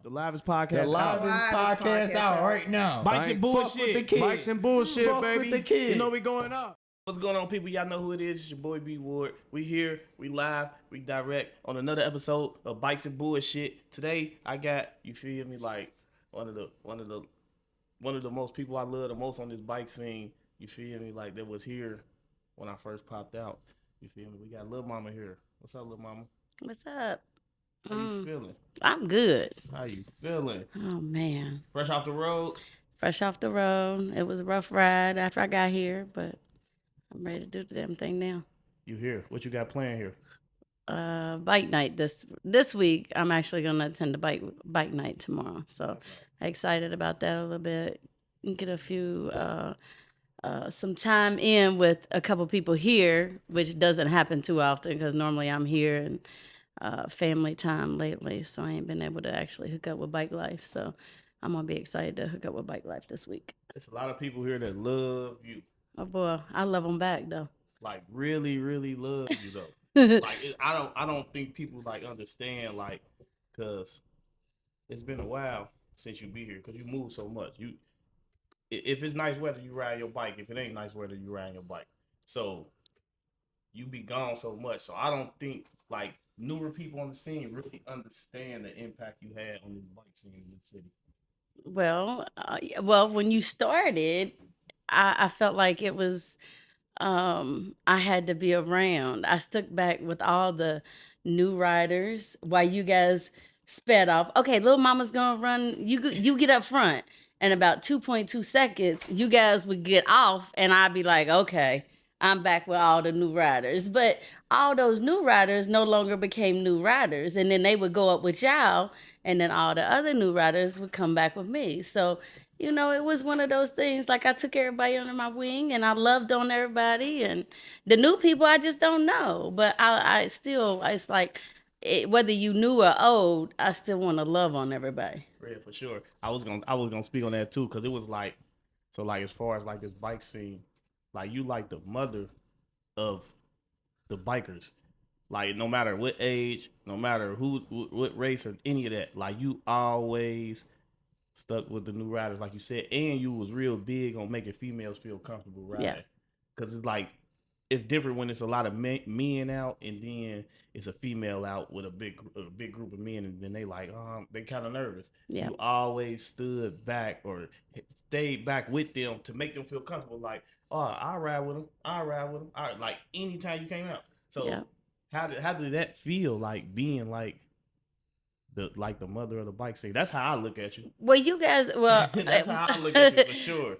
The livest podcast. The livest podcast out right now. Bikes and bullshit. Bikes and bullshit, Fuck baby. with the kids. You know we going up. What's going on, people? Y'all know who it is. It's your boy B Ward. We here, we live, we direct on another episode of Bikes and Bullshit. Today, I got, you feel me, like one of the most people I love the most on this bike scene. You feel me, like that was here when I first popped out. You feel me? We got Lil Mama here. What's up, Lil Mama? What's up? How you feeling? I'm good. How you feeling? Oh, man. Fresh off the road? Fresh off the road. It was a rough ride after I got here, but I'm ready to do the damn thing now. You here? What you got planned here? Bike night this week. I'm actually going to attend the bike night tomorrow. So excited about that a little bit. Get a few some time in with a couple people here, which doesn't happen too often because normally I'm here and family time lately, so I ain't been able to actually hook up with Bike Life. So I'm gonna be excited to hook up with Bike Life this week. There's a lot of people here that love you. Oh boy, I love them back though. Like really, really love you though. I don't think people like understand like, cause it's been a while since you be here, cause you move so much. If it's nice weather, you ride your bike. If it ain't nice weather, you ride your bike. So you be gone so much. So I don't think like newer people on the scene really understand the impact you had on this bike scene in the city. Well, when you started, I felt like it was I had to be around. I stuck back with all the new riders while you guys sped off. Okay, Lil Mama's gonna run. You get up front. And about 2.2 seconds, you guys would get off, and I'd be like, okay, I'm back with all the new riders. But all those new riders no longer became new riders. And then they would go up with y'all, and then all the other new riders would come back with me. So, you know, it was one of those things, like I took everybody under my wing, and I loved on everybody. And the new people, I just don't know. But I still, it's like, whether you new or old, I still want to love on everybody. Yeah, for sure. I was gonna speak on that too, because it was like, so like as far as like this bike scene, like you like the mother of the bikers. Like no matter what age, no matter what race or any of that, like you always stuck with the new riders, like you said, and you was real big on making females feel comfortable riding. Yeah. Because it's like, it's different when it's a lot of men out, and then it's a female out with a big group of men, and then they like, they kind of nervous. Yeah. You always stood back or stayed back with them to make them feel comfortable. Like, I'll ride with them. Like anytime you came out. So yeah. How did that feel like being like the mother of the bike scene? That's how I look at you. Well, you guys, that's how I look at you for sure.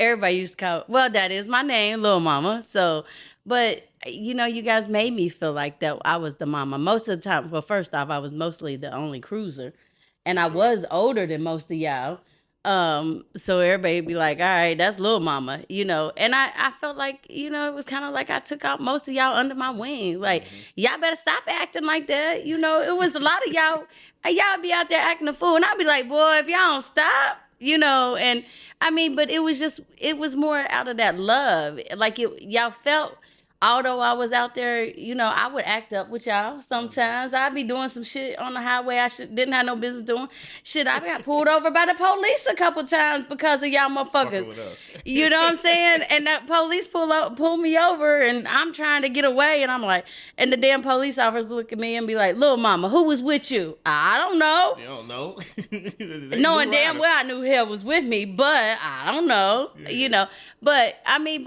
Everybody used to call, well, that is my name, Lil Mama. So, but you know, you guys made me feel like that I was the mama. Most of the time, well, first off, I was mostly the only cruiser, and I was older than most of y'all. So everybody be like, all right, that's Lil Mama, you know. And I felt like, you know, it was kind of like I took out most of y'all under my wing. Like, y'all better stop acting like that. You know, it was a lot of y'all be out there acting a fool. And I'd be like, boy, if y'all don't stop, you know. And I mean, but it was more out of that love. Like y'all felt, although I was out there, you know, I would act up with y'all sometimes. I'd be doing some shit on the highway I didn't have no business doing. Shit, I got pulled over by the police a couple times because of y'all motherfuckers. You know what I'm saying? And that police pull me over, and I'm trying to get away, and I'm like, and the damn police officers look at me and be like, Lil Mama, who was with you? I don't know. You don't know? Knowing damn well I knew hell was with me, but I don't know. Yeah. You know. But, I mean,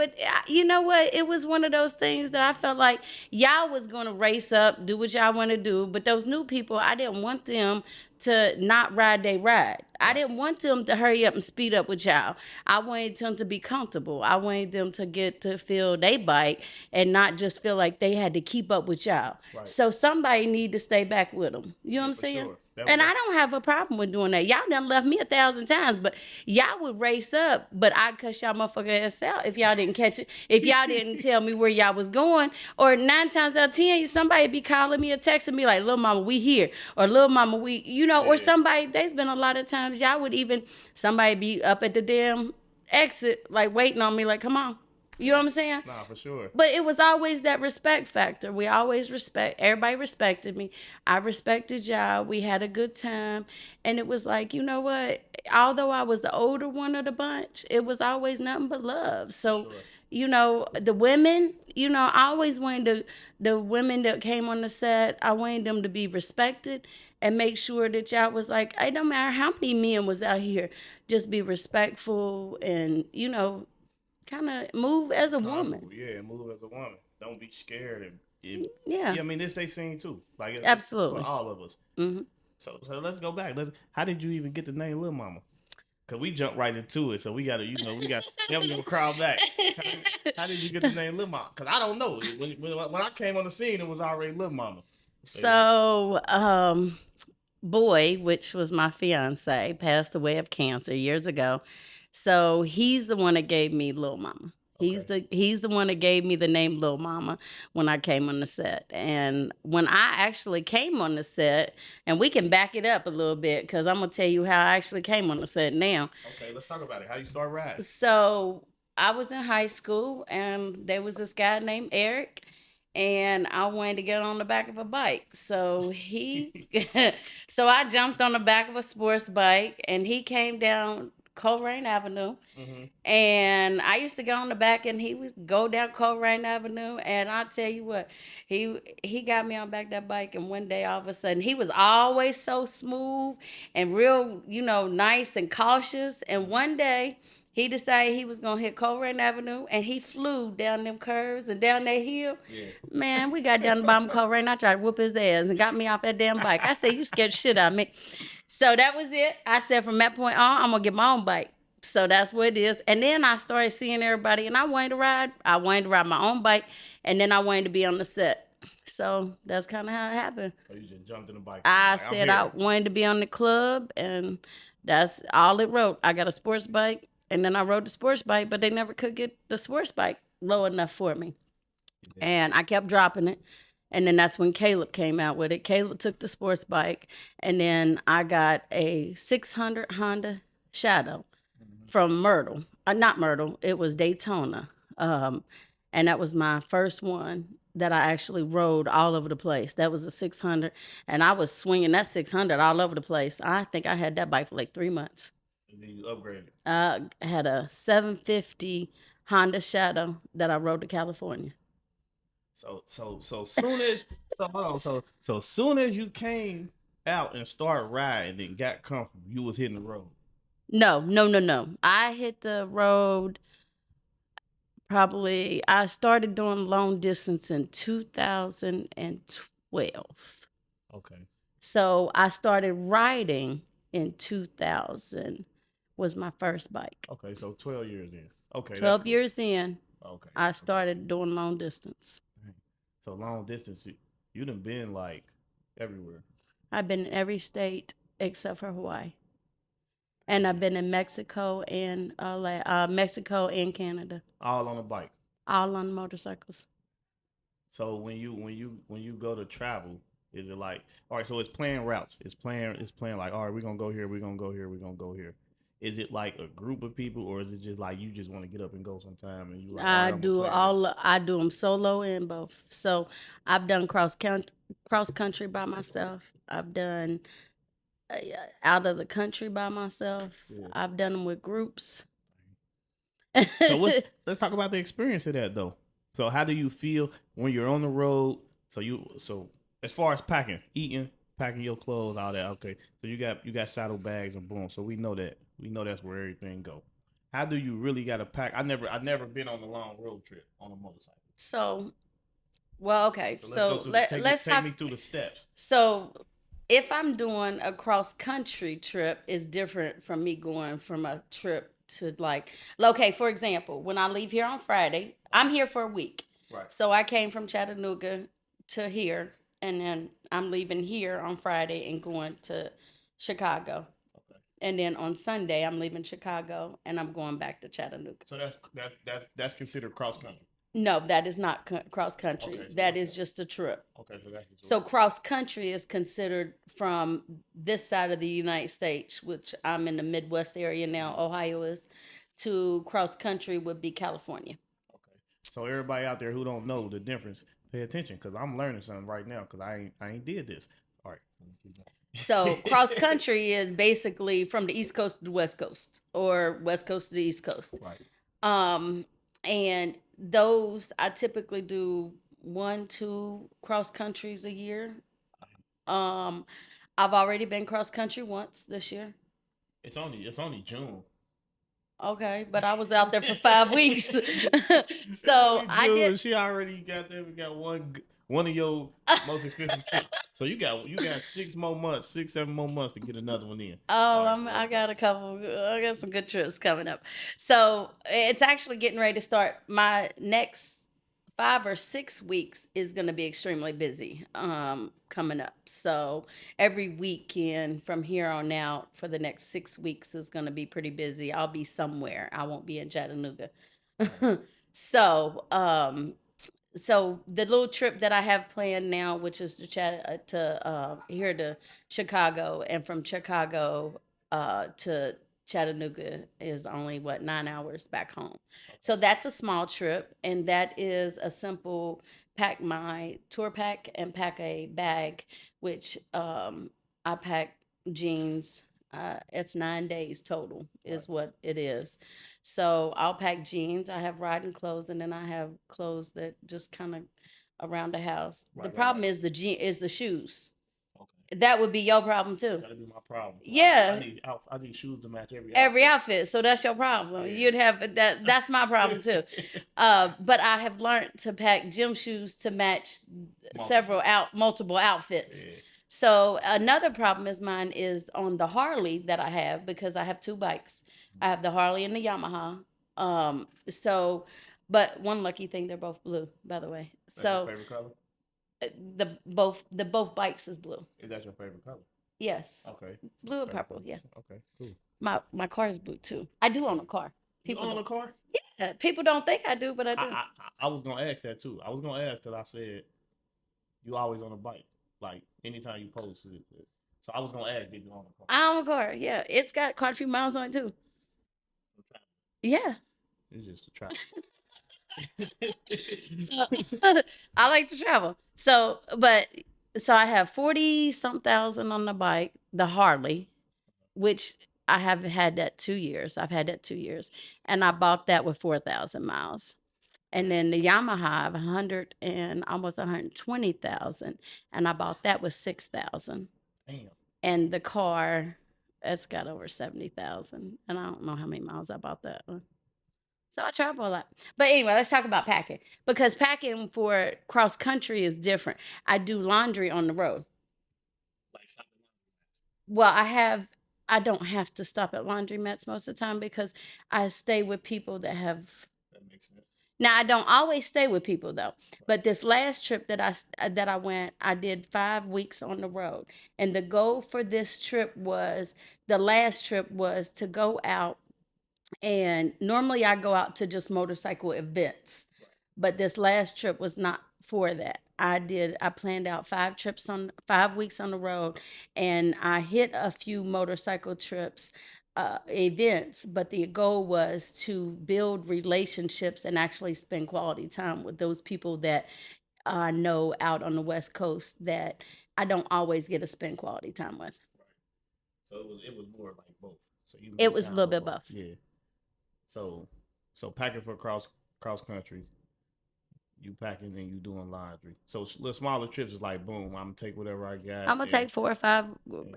you know what? It was one of those things that I felt like y'all was going to race up, do what y'all want to do. But those new people, I didn't want them to not ride they ride. I didn't want them to hurry up and speed up with y'all. I wanted them to be comfortable. I wanted them to get to feel they bike and not just feel like they had to keep up with y'all. Right. So somebody need to stay back with them. You know what I'm saying? Sure. And I don't have a problem with doing that. Y'all done left me 1,000 times, but y'all would race up, but I'd cuss y'all motherfucker ass out if y'all didn't catch it. If y'all didn't tell me where y'all was going, or 9 times out of 10, somebody be calling me or texting me like, Lil Mama, we here, or Lil Mama, we, you know, or somebody, there's been a lot of times y'all would even, somebody be up at the damn exit, like waiting on me, like, come on. You know what I'm saying? Nah, for sure. But it was always that respect factor. We always everybody respected me. I respected y'all. We had a good time. And it was like, you know what? Although I was the older one of the bunch, it was always nothing but love. So, Sure. you know, the women, you know, I always wanted the women that came on the set, I wanted them to be respected and make sure that y'all was like, it don't matter how many men was out here, just be respectful and, you know, kind of move as a woman. Yeah, move as a woman. Don't be scared. Yeah. I mean, this they seen too. Like Absolutely. for all of us. Mm-hmm. So let's go back. How did you even get the name Lil Mama? Cause we jumped right into it, so we gotta, we gonna crowd back. How did you get the name Lil Mama? Cause I don't know. When I came on the scene, it was already Lil Mama. So, boy, which was my fiance, passed away of cancer years ago. So he's the one that gave me Lil Mama. He's the one that gave me the name Lil Mama when I came on the set. And when I actually came on the set, and we can back it up a little bit because I'm gonna tell you how I actually came on the set now. Okay, let's talk about it. How you start riding? So I was in high school, and there was this guy named Eric, and I wanted to get on the back of a bike. So so I jumped on the back of a sports bike, and he came down Coleraine Avenue. Mm-hmm. And I used to go on the back, and he would go down Coleraine Avenue. And I tell you what, he got me on back that bike. And one day, all of a sudden, he was always so smooth and real, you know, nice and cautious. And one day, he decided he was gonna hit Coleraine Avenue, and he flew down them curves and down that hill. Yeah. Man, we got down the bottom of Coleraine. I tried to whoop his ass and got me off that damn bike. I said, "You scared the shit out of me." So that was it. I said, from that point on, I'm gonna get my own bike. So that's what it is. And then I started seeing everybody, and I wanted to ride. I wanted to ride my own bike, and then I wanted to be on the set. So that's kind of how it happened. So you just jumped in the bike. I said I wanted to be on the club, and that's all it wrote. I got a sports bike, and then I rode the sports bike, but they never could get the sports bike low enough for me. Yeah. And I kept dropping it. And then that's when Caleb came out with it. Caleb took the sports bike, and then I got a 600 Honda Shadow from Myrtle. Not Myrtle, it was Daytona. And that was my first one that I actually rode all over the place. That was a 600, and I was swinging that 600 all over the place. I think I had that bike for like 3 months. And then you upgraded. I had a 750 Honda Shadow that I rode to California. So soon as soon as you came out and started riding and got comfortable, you was hitting the road. No. I hit the road probably, I started doing long distance in 2012. Okay. So I started riding in 2000 was my first bike. Okay, so 12 years in. Okay. 12 years in. Okay. I started doing long distance. So long distance, you done been like everywhere. I've been in every state except for Hawaii. And I've been in Mexico and Canada. All on a bike. All on motorcycles. So when you go to travel, is it like, all right? So it's playing routes. It's playing like, all right, we're gonna go here. We're gonna go here. We're gonna go here. Is it like a group of people, or is it just like you just want to get up and go sometime and you like? I do them solo and both. So I've done cross country by myself. I've done out of the country by myself. Yeah. I've done them with groups. So let's talk about the experience of that though. So how do you feel when you're on the road? So as far as packing, eating, packing your clothes, all that. Okay. So you got saddle bags and boom. So we know that. We know that's where everything go. How do you really got to pack? I never been on a long road trip on a motorcycle. So, well, okay. So let's take me through the steps. So if I'm doing a cross country trip, it's different from me going from a trip to like, okay, for example, when I leave here on Friday, I'm here for a week. Right. So I came from Chattanooga to here, and then I'm leaving here on Friday and going to Chicago. And then on Sunday, I'm leaving Chicago and I'm going back to Chattanooga. So that's considered cross country. No, that is not cross country. Okay, so that is just a trip. Okay, so cross country is considered from this side of the United States, which I'm in the Midwest area now. Ohio is. To cross country would be California. Okay. So everybody out there who don't know the difference, pay attention because I'm learning something right now because I ain't did this. All right. So cross country is basically from the East Coast to the West Coast, or West Coast to the East Coast. Right. And those I typically do 1-2 cross countries a year. I've already been cross country once this year. It's only June. Okay, but I was out there for 5 weeks. So I did. She already got there. We got one of your most expensive trips. So you got 6 more months, 6-7 more months to get another one in. Oh, I got a couple. I got some good trips coming up. So it's actually getting ready to start. My next 5 or 6 weeks is going to be extremely busy coming up. So every weekend from here on out for the next 6 weeks is going to be pretty busy. I'll be somewhere. I won't be in Chattanooga. So so the little trip that I have planned now, which is to here to Chicago, and from Chicago to Chattanooga is only 9 hours back home. So that's a small trip, and that is a simple pack my tour pack and pack a bag, which I pack jeans. It's 9 days total is what it is. So I'll pack jeans. I have riding clothes, and then I have clothes that just kind of around the house. The problem is the shoes. Okay. That would be your problem too. That'd be my problem. Yeah. I need shoes to match every outfit. So that's your problem. Yeah. You'd have that. That's my problem too. But I have learned to pack gym shoes to match multiple outfits. Yeah. So another problem is mine is on the Harley that I have, because I have 2 bikes. I have the Harley and the Yamaha. But one lucky thing, they're both blue, by the way. That's your favorite color? Both bikes is blue. Is that your favorite color? Yes. Okay. Blue and purple, yeah. Okay, cool. My car is blue too. I do own a car. People own a car? Yeah. People don't think I do, but I do. I was gonna ask that too. I was gonna ask because I said you always on a bike. Like anytime you post it. So I was gonna ask, did you own a car? I own a car, yeah. It's got quite a few miles on it too. Yeah. It's just a travel. So, I like to travel. So I have 40-some thousand on the bike, the Harley, which I have had that 2 years. I've had that 2 years. And I bought that with 4,000 miles. And then the Yamaha, I have 100 and almost 120,000. And I bought that with 6,000. Damn. And the car, it's got over 70,000. And I don't know how many miles I bought that one. So I travel a lot. But anyway, let's talk about packing. Because packing for cross country is different. I do laundry on the road. Well, I don't have to stop at laundromats most of the time because I stay with people that have. That makes sense. Now, I don't always stay with people though. But this last trip that I went, I did 5 weeks on the road. And the goal for this trip was, the last trip was to go out. And normally I go out to just motorcycle events, but this last trip was not for that. I planned out 5 weeks on the road, and I hit a few motorcycle trips, events, but the goal was to build relationships and actually spend quality time with those people that I know out on the West Coast that I don't always get to spend quality time with. Right. So it was more like both. So it was a little bit both. Yeah. So packing for cross country, you packing and you doing laundry. So the smaller trips is like, boom, I'm gonna take whatever I got. I'm gonna take 4 or 5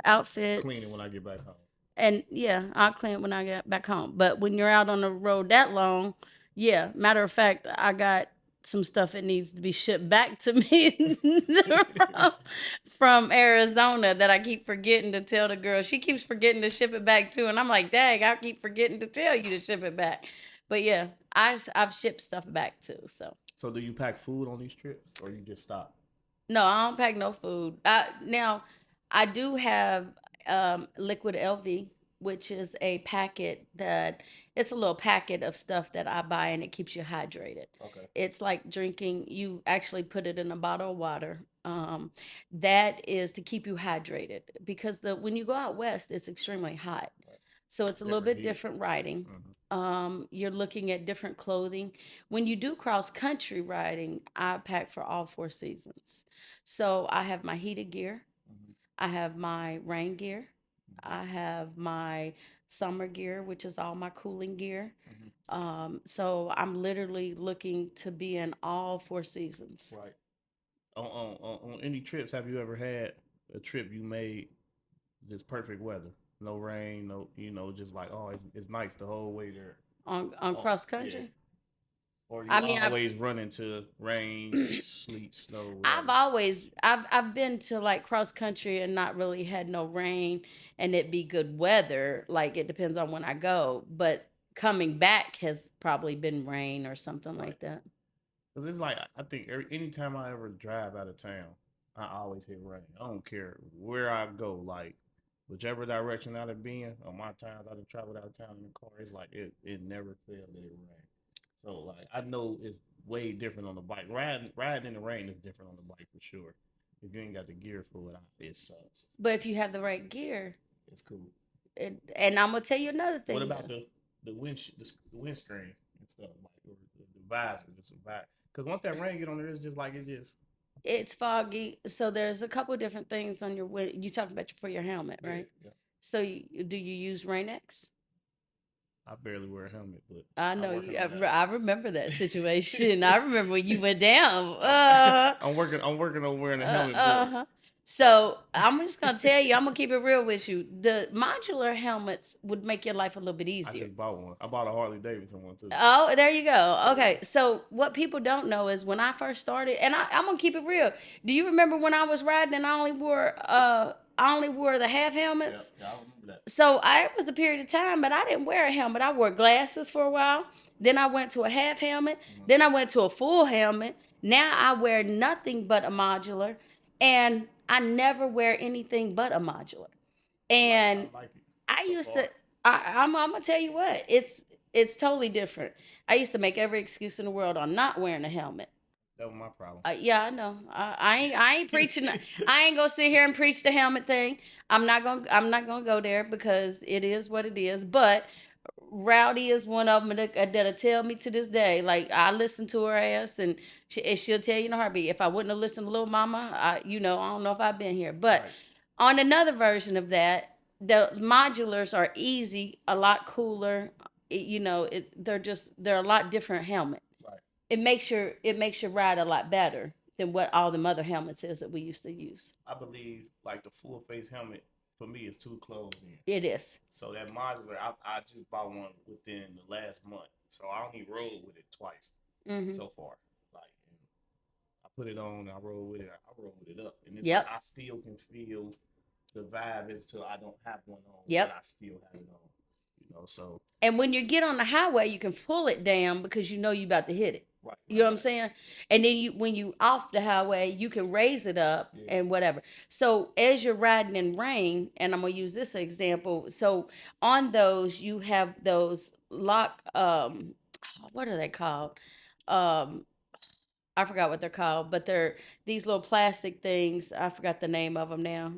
outfits. Clean it when I get back home. And yeah, I'll clean it when I get back home. But when you're out on the road that long, yeah. Matter of fact, I got some stuff that needs to be shipped back to me from Arizona that I keep forgetting to tell the girl. She keeps forgetting to ship it back too, and I'm like, dang, I keep forgetting to tell you to ship it back. But yeah, I've shipped stuff back too. So do you pack food on these trips, or you just stop? No, I don't pack no food. Now I do have liquid LV, which is a packet it's a little packet of stuff that I buy, and it keeps you hydrated. Okay. It's like drinking, you actually put it in a bottle of water. That is to keep you hydrated, because when you go out west, it's extremely hot. Right. So it's a little bit different riding. You're looking at different clothing. When you do cross country riding, I pack for all 4 seasons. So I have my heated gear, I have my rain gear, I have my summer gear, which is all my cooling gear. So I'm literally looking to be in all 4 seasons. Right. On any trips, have you ever had a trip you made just perfect weather? No rain, no, just like, oh, it's nice the whole way there. On cross country? Yeah. Or you I mean, always run into rain, sleet, snow. I've been to like cross country and not really had no rain and it be good weather. Like it depends on when I go, but coming back has probably been rain or something like that. Cause it's like I think anytime I ever drive out of town, I always hit rain. I don't care where I go, like whichever direction I've been. On my times I've traveled out of town in the car, it's like it never failed that it rained. So like I know it's way different on the bike. Riding in the rain is different on the bike for sure. If you ain't got the gear for it sucks. But if you have the right gear, it's cool. And I'm gonna tell you another thing. What about the windscreen and stuff like or the visor? Just a visor. Because once that rain get on there, it's just like it's foggy. So there's a couple different things on your you talking about for your helmet, right? Yeah. So do you use Rain-X? I barely wear a helmet, but I know you. I remember that situation. I remember when you went down. I'm working on wearing a helmet. So I'm just gonna tell you, I'm gonna keep it real with you. The modular helmets would make your life a little bit easier. I just bought one. I bought a Harley Davidson one too. Oh, there you go. Okay, so what people don't know is when I first started, and I'm gonna keep it real. Do you remember when I was riding and I only wore the half helmets? Yeah, I remember that. So it was a period of time, but I didn't wear a helmet. I wore glasses for a while. Then I went to a half helmet. Then I went to a full helmet. Now I wear nothing but a modular, and I never wear anything but a modular. And I used to. I'm gonna tell you what. It's totally different. I used to make every excuse in the world on not wearing a helmet. That was my problem. Yeah, I know. I ain't preaching. I ain't gonna sit here and preach the helmet thing. I'm not gonna go there because it is what it is. But Rowdy is one of them that'll tell me to this day. Like I listen to her ass, and she'll tell you in a heartbeat. If I wouldn't have listened to Lil Mama, I don't know if I've been here. But on another version of that, the modulars are easy, a lot cooler. They're a lot different helmet. Right. It makes your ride a lot better than what all them other helmets is that we used to use. I believe like the full face helmet for me is too closed in. It is. So that modular, I just bought one within the last month. So I only rode with it twice so far. Like I put it on, I rode with it, I rode with it up, and it's like I still can feel the vibe until I don't have one on. But I still have it on. So. And when you get on the highway, you can pull it down because you know you're about to hit it. Right. You know what I'm saying? And then when you off the highway, you can raise it up and whatever. So as you're riding in rain, and I'm gonna use this example. So on those, you have those lock. What are they called? I forgot what they're called, but they're these little plastic things. I forgot the name of them now.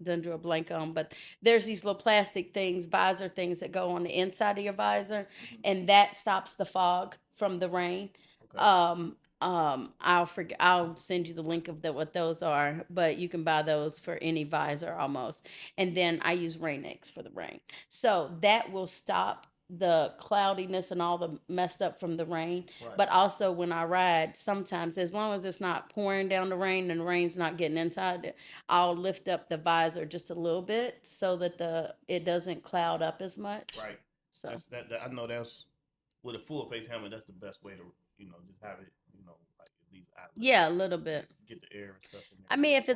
Done drew a blank on, but there's these little plastic things, visor things that go on the inside of your visor, and that stops the fog from the rain. Okay. I'll send you the link of what those are, but you can buy those for any visor almost. And then I use Rain-X for the rain, so that will stop the cloudiness and all the messed up from the rain. Right. But also when I ride, sometimes as long as it's not pouring down the rain and the rain's not getting inside it, I'll lift up the visor just a little bit so that it doesn't cloud up as much. Right. So I know that's with a full face helmet. That's the best way to just have it like at least out. Yeah, a little bit. Get the air and stuff in there. I mean, if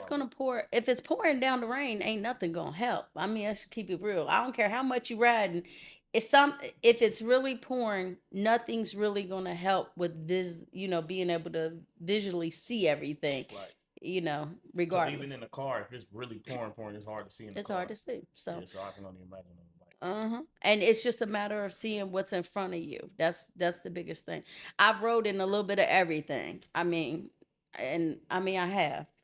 it's pouring down the rain, ain't nothing gonna help. I mean, I should keep it real. I don't care how much you riding. If it's really pouring, nothing's really gonna help with this, being able to visually see everything. Right. Regardless. So even in the car, if it's really pouring, it's hard to see in the car. It's hard to see. So I can only imagine. And it's just a matter of seeing what's in front of you. That's the biggest thing. I've rode in a little bit of everything. I have.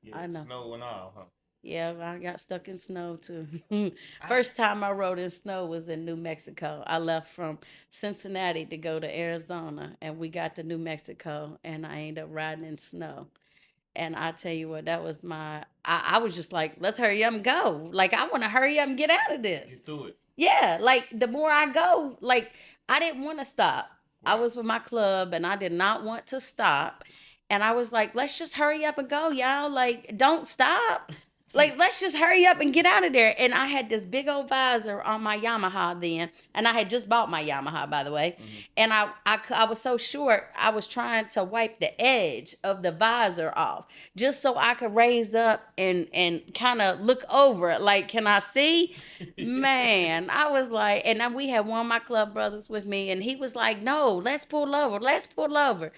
Yeah, I know. snow and all, huh? Yeah, I got stuck in snow too. First time I rode in snow was in New Mexico. I left from Cincinnati to go to Arizona, and we got to New Mexico, and I ended up riding in snow. And I tell you what, that was I was just like, let's hurry up and go. Like, I want to hurry up and get out of this. Get through it. Yeah, like the more I go, like I didn't want to stop. I was with my club and I did not want to stop. And I was like, let's just hurry up and go, y'all. Like, don't stop. Like, let's just hurry up and get out of there. And I had this big old visor on my Yamaha then. And I had just bought my Yamaha, by the way. Mm-hmm. And I was so short, I was trying to wipe the edge of the visor off just so I could raise up and kind of look over it. Like, can I see? Man, I was like, and then we had one of my club brothers with me. And he was like, no, let's pull over. Let's pull over.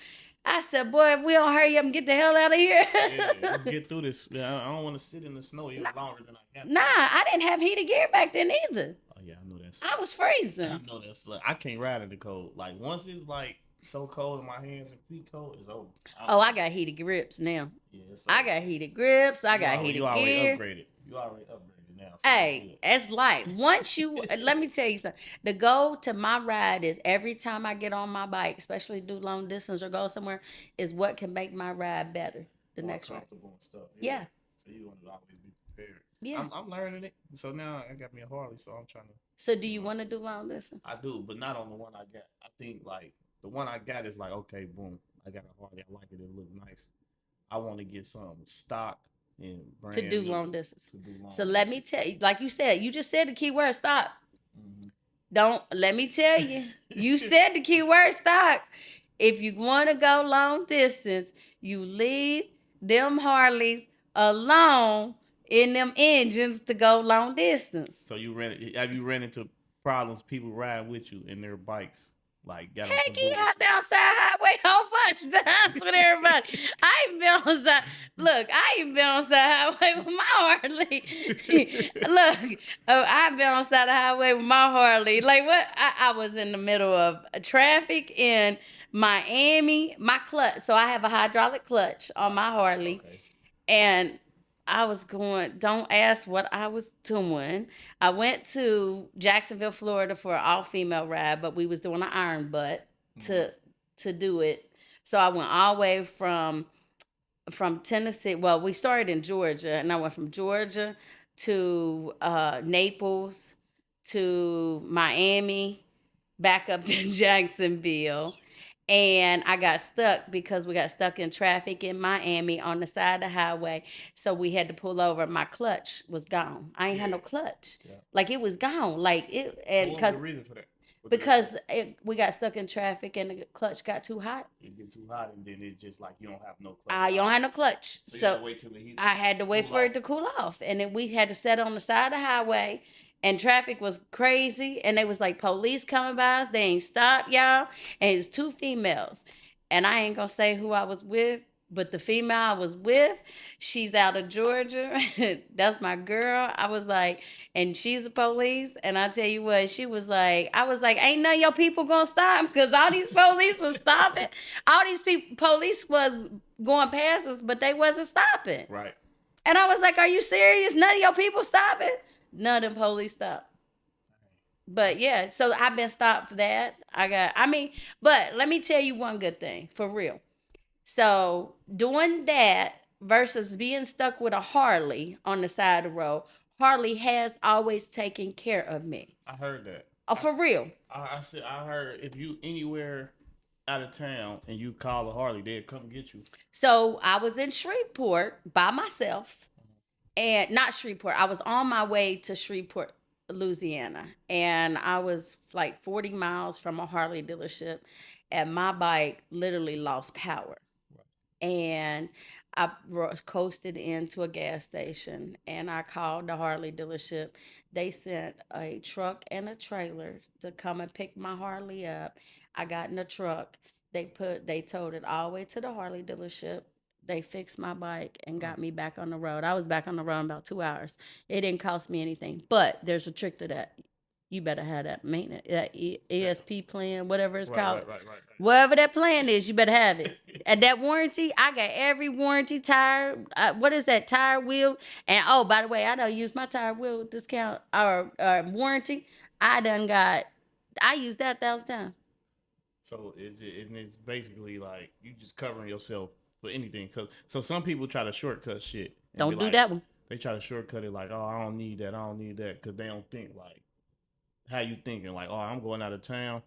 I said, boy, if we don't hurry up and get the hell out of here. Yeah, let's get through this. Yeah, I don't want to sit in the snow even longer than I got. Nah, I didn't have heated gear back then either. Oh, yeah, I know that. I was freezing. I know that. I can't ride in the cold. Like, once it's, like, so cold and my hands and feet cold, it's over. I got heated grips now. Yeah, I got heated grips. I got heated gear. You already upgraded now. So hey, it's life. Once you, let me tell you something. The goal to my ride is every time I get on my bike, especially do long distance or go somewhere, is what can make my ride better. The more next ride. And stuff. Yeah. So you want to always be prepared. Yeah. I'm learning it. So now I got me a Harley, so I'm trying to. So do you want to do long distance? I do, but not on the one I got. I think like the one I got is like, okay, boom, I got a Harley. I like it. It look nice. I want to get some stock. To do long distance. So let me tell you, like you said, you just said the key word stop. Mm-hmm. Don't let me tell you. You said the key word stop. If you want to go long distance, you leave them Harleys alone in them engines to go long distance. So have you ran into problems people riding with you in their bikes? Like, got heck yeah, I've been on side highway a whole bunch of times with everybody. I ain't been on side. Look, I ain't been on side highway with my Harley. Look, I've been on side of highway with my Harley. Like what? I was in the middle of traffic in Miami. My clutch. So I have a hydraulic clutch on my Harley, and I was going, don't ask what I was doing. I went to Jacksonville, Florida for an all-female ride, but we was doing an iron butt to do it. So I went all the way from Tennessee. Well, we started in Georgia, and I went from Georgia to Naples to Miami, back up to Jacksonville. And I got stuck because we got stuck in traffic in Miami on the side of the highway. So we had to pull over. My clutch was gone. I ain't had no clutch. Yeah. Like it was gone. Like it. And what was the reason for that? Because we got stuck in traffic and the clutch got too hot. It get too hot and then it's just like you don't have no clutch. You don't have no clutch. So you had to wait till I had to wait for it to cool off. And then we had to sit on the side of the highway. And traffic was crazy. And they was like police coming by us. They ain't stopped, y'all. And it's two females. And I ain't going to say who I was with. But the female I was with, she's out of Georgia. That's my girl. I was like, and she's a police. And I tell you what, she was like, I was like, ain't none of your people going to stop? Because all these police was stopping. All these police was going past us, but they wasn't stopping. Right. And I was like, are you serious? None of your people stopping? None of them police stopped. But yeah, so I've been stopped for that. But let me tell you one good thing, for real. So doing that versus being stuck with a Harley on the side of the road, Harley has always taken care of me. I heard that. Oh, for real. I heard if you anywhere out of town and you call a Harley, they'll come get you. So I was in Shreveport by myself. And not Shreveport. I was on my way to Shreveport, Louisiana. And I was like 40 miles from a Harley dealership. And my bike literally lost power. Right. And I coasted into a gas station. And I called the Harley dealership. They sent a truck and a trailer to come and pick my Harley up. I got in the truck. They towed it all the way to the Harley dealership. They fixed my bike and got me back on the road. I was back on the road in about 2 hours. It didn't cost me anything, but there's a trick to that. you better have that maintenance, that ESP plan, whatever it's called. Right. Whatever that plan is, you better have it. And that warranty, I got every warranty tire. What is that tire wheel? And oh, by the way, I don't use my tire wheel discount or warranty. I use that 1,000 times. So it's basically like you just covering yourself for anything. So some people try to shortcut shit. Don't do that one. They try to shortcut it like, oh, I don't need that, because they don't think like how you thinking. Like, oh, I'm going out of town.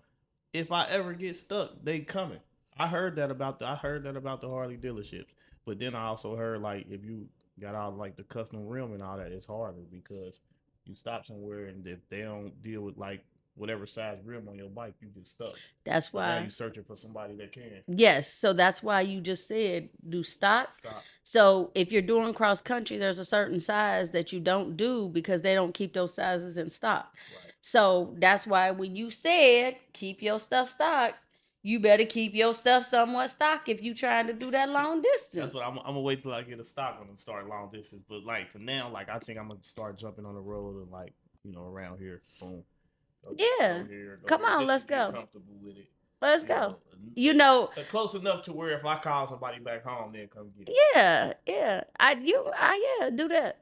If I ever get stuck, they coming. I heard that about the Harley dealerships. But then I also heard like if you got out like the custom rim and all that, it's harder because you stop somewhere and if they don't deal with like whatever size rim on your bike, you get stuck. That's So now why you searching for somebody that can. Yes, so that's why you just said do stock. Stop. So if you're doing cross country, there's a certain size that you don't do because they don't keep those sizes in stock. Right. So that's why when you said keep your stuff stocked, you better keep your stuff somewhat stocked if you trying to do that long distance. That's what I'm gonna wait till I get a stock when I start long distance. But like for now, like I think I'm gonna start jumping on the road and like around here, boom. Yeah. Come on, let's go. Comfortable with it. Let's go. Close enough to where if I call somebody back home, they'll come get it. Yeah. Yeah, do that.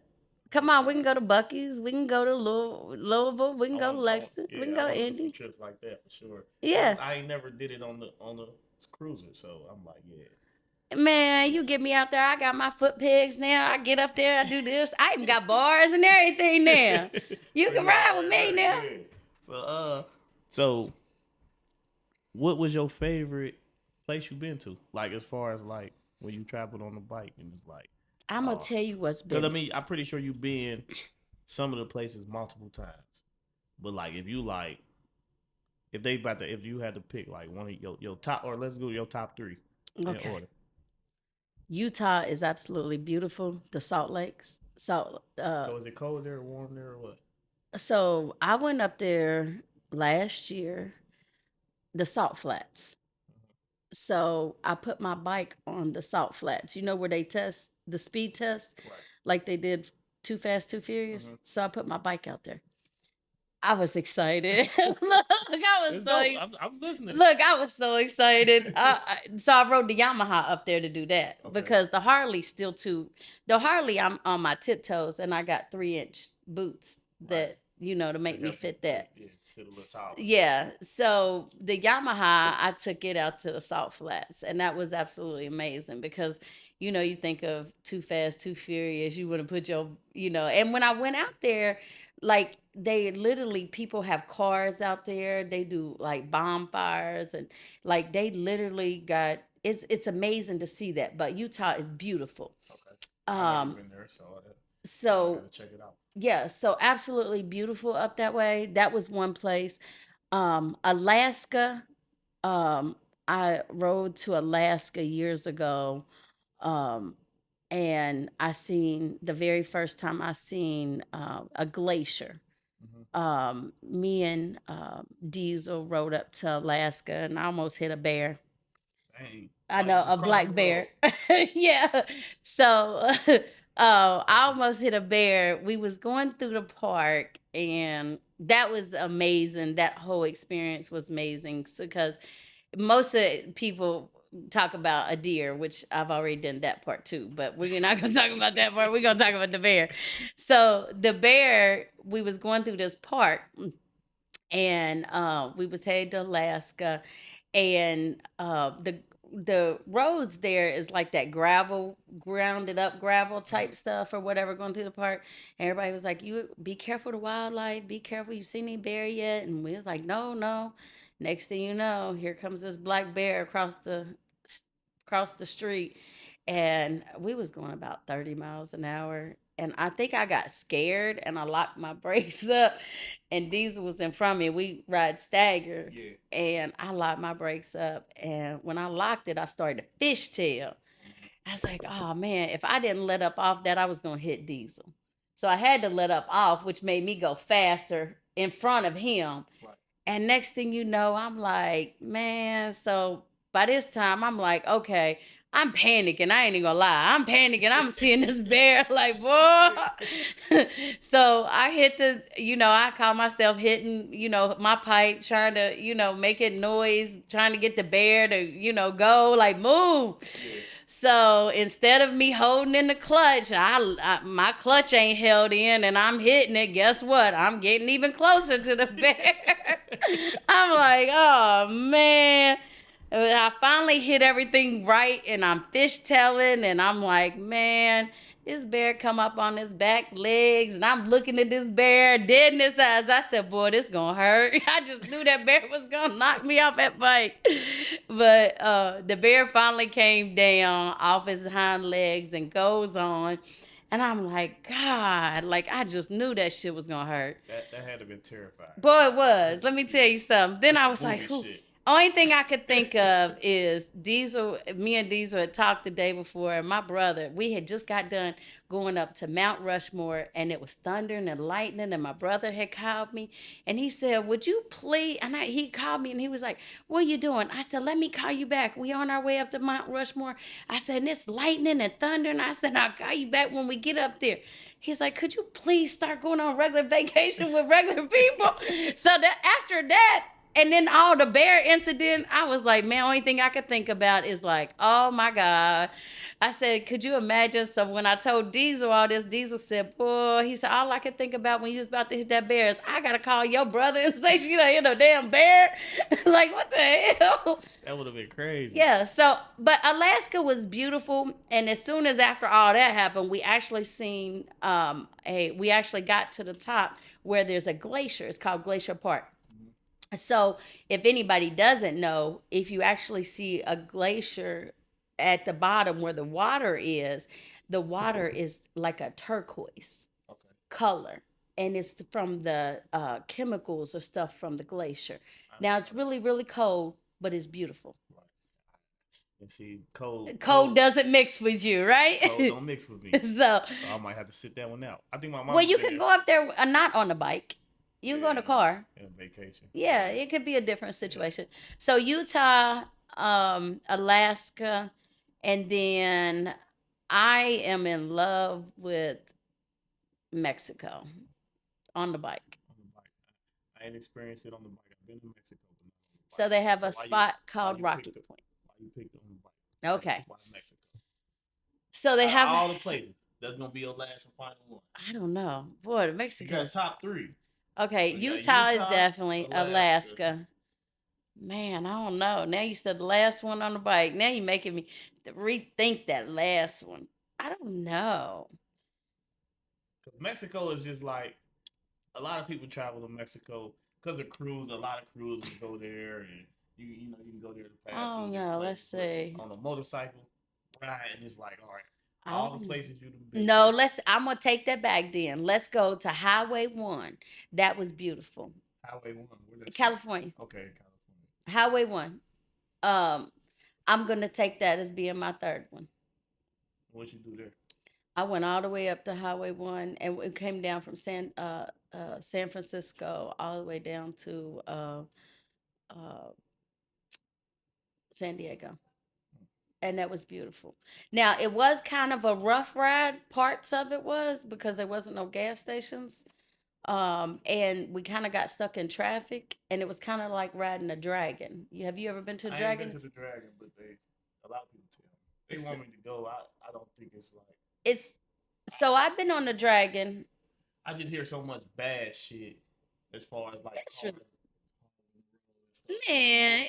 Come on, we can go to Buc-ee's. We can go to Louisville. We can go to Lexington. We can go to Indy. Some trips like that for sure. Yeah. I ain't never did it on the cruiser, so I'm like, yeah. Man, you get me out there. I got my foot pegs now. I get up there. I do this. I even got bars and everything now. You can ride with me now. Yeah. So what was your favorite place you been to? Like as far as like when you traveled on the bike and it's like. I'm gonna tell you what's been. Because I mean, I'm pretty sure you've been some of the places multiple times. But like, if you had to pick like one of your top, or let's go your top 3 in order. Utah is absolutely beautiful. The Salt Lakes. So is it cold there, or warm there, or what? So I went up there last year, the Salt Flats. So I put my bike on the Salt Flats. You know where they test the speed test, right, like they did Too Fast, Too Furious. Mm-hmm. So I put my bike out there. I was excited. I'm listening. Look, I was so excited. So I rode the Yamaha up there to do that because the Harley's still the Harley, I'm on my tiptoes and I got 3-inch boots that, to make me fit that. Yeah. So the Yamaha, I took it out to the Salt Flats and that was absolutely amazing because, you think of Too Fast, Too Furious, you wouldn't put your, and when I went out there, like they literally, people have cars out there. They do like bonfires and like they literally got, it's amazing to see that. But Utah is beautiful. Okay. I've never been there, so I gotta check it out. Yeah, so absolutely beautiful up that way. That was one place. Alaska. I rode to Alaska years ago. And the very first time I seen a glacier. Mm-hmm. Me and Diesel rode up to Alaska and I almost hit a bear. Dang. I know, a black bear. Yeah. So I almost hit a bear. We was going through the park and that was amazing. That whole experience was amazing because most of people talk about a deer, which I've already done that part too, but we're not going to talk about that part. We're going to talk about the bear. So the bear, we was going through this park and we was headed to Alaska and the roads there is like that grounded up gravel type stuff or whatever going through the park. And everybody was like, you be careful of the wildlife, be careful, you seen any bear yet? And we was like, no. Next thing you know, here comes this black bear across the street. And we was going about 30 miles an hour. And I think I got scared and I locked my brakes up. And Diesel was in front of me. We ride stagger. Yeah. And I locked my brakes up. And when I locked it, I started to fishtail. I was like, oh man, if I didn't let up off that, I was going to hit Diesel. So I had to let up off, which made me go faster in front of him. Right. And next thing you know, I'm like, man, so by this time, I'm like, okay, I'm panicking. I ain't even gonna lie. I'm panicking. I'm seeing this bear like, boy. So I hit I call myself hitting, my pipe, trying to, make it noise, trying to get the bear to, go, like, move. Yeah. So instead of me holding in the clutch, my clutch ain't held in and I'm hitting it. Guess what? I'm getting even closer to the bear. I'm like, oh, man. I finally hit everything right and I'm fishtailing and I'm like, man, this bear come up on his back legs and I'm looking at this bear dead in his eyes. I said, boy, this gonna hurt. I just knew that bear was gonna knock me off that bike. But the bear finally came down off his hind legs and goes on. And I'm like, God, like I just knew that shit was gonna hurt. That had to have been terrifying. Boy, it was. Let me tell you something. Then I was like, Shit. only thing I could think of is Diesel. Me and Diesel had talked the day before, and my brother, we had just got done going up to Mount Rushmore, and it was thundering and lightning, and my brother had called me, and he said, would you please, and he called me, and he was like, what are you doing? I said, let me call you back. We on our way up to Mount Rushmore. I said, and it's lightning and thundering. I said, I'll call you back when we get up there. He's like, could you please start going on regular vacation with regular people? So that after that, and then all the bear incident, I was like, man, only thing I could think about is like, oh my God. I said, could you imagine? So when I told Diesel all this, Diesel said, boy, he said, all I could think about when you was about to hit that bear is I got to call your brother and say, hit a damn bear. Like, what the hell? That would have been crazy. Yeah. So, but Alaska was beautiful. And as soon as after all that happened, we actually we actually got to the top where there's a glacier. It's called Glacier Park. So if anybody doesn't know, if you actually see a glacier at the bottom where the water is like a turquoise color. And it's from the chemicals or stuff from the glacier. Now it's really, really cold, but it's beautiful. And see, cold doesn't mix with you, right? Cold don't mix with me. So I might have to sit that one out. I think my mom. Well, you could go up there not on the bike. You can go in a car. In a vacation. Yeah, it could be a different situation. So Utah, Alaska, and then I am in love with Mexico on the bike. I ain't experienced it on the bike. I've been to Mexico. So they have a spot called Rocky Point. Why you picked on the bike? Okay. Why Mexico? So they have all the places. That's gonna be your last and final one. I don't know. Boy, Mexico. You got top 3. Okay, So Utah is definitely Alaska. Man, I don't know. Now you said the last one on the bike. Now you're making me rethink that last one. I don't know. Mexico is just like a lot of people travel to Mexico because of cruise. A lot of cruisers go there, and you can go there to pass. Oh no, let's see. On a motorcycle ride, and it's like all the places you've been. No, I'm gonna take that back. Then let's go to Highway 1. That was beautiful. Highway 1, California. Okay, California. Highway 1. I'm gonna take that as being my third one. What'd you do there? I went all the way up to Highway 1, and it came down from San Francisco all the way down to San Diego. And that was beautiful. Now, it was kind of a rough ride. Parts of it was because there wasn't no gas stations. And we kind of got stuck in traffic, and it was kind of like riding a dragon. Have you ever been to a dragon? I ain't been to the dragon, but a lot of people tell me. They want me to go. I don't think it's like... So I've been on the dragon. I just hear so much bad shit as far as like... Man,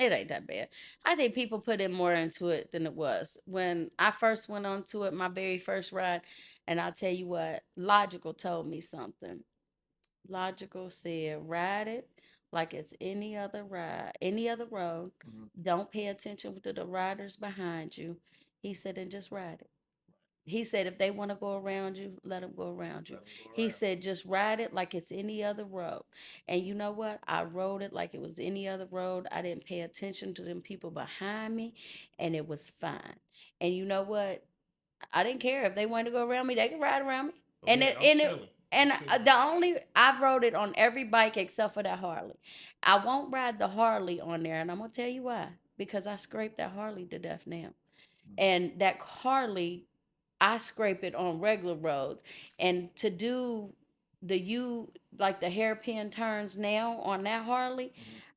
it ain't that bad. I think people put in more into it than it was. When I first went onto it, my very first ride, and I'll tell you what, Logical told me something. Logical said, ride it like it's any other ride, any other road. Mm-hmm. Don't pay attention to the riders behind you. He said, and just ride it. He said, if they want to go around you, let them go around you. He said, just ride it like it's any other road. And you know what? I rode it like it was any other road. I didn't pay attention to them people behind me, and it was fine. And you know what? I didn't care if they wanted to go around me. They could ride around me. I rode it on every bike except for that Harley. I won't ride the Harley on there, and I'm gonna tell you why. because I scrape that Harley to death now. And that Harley, I scrape it on regular roads. And to do like the hairpin turns now on that Harley,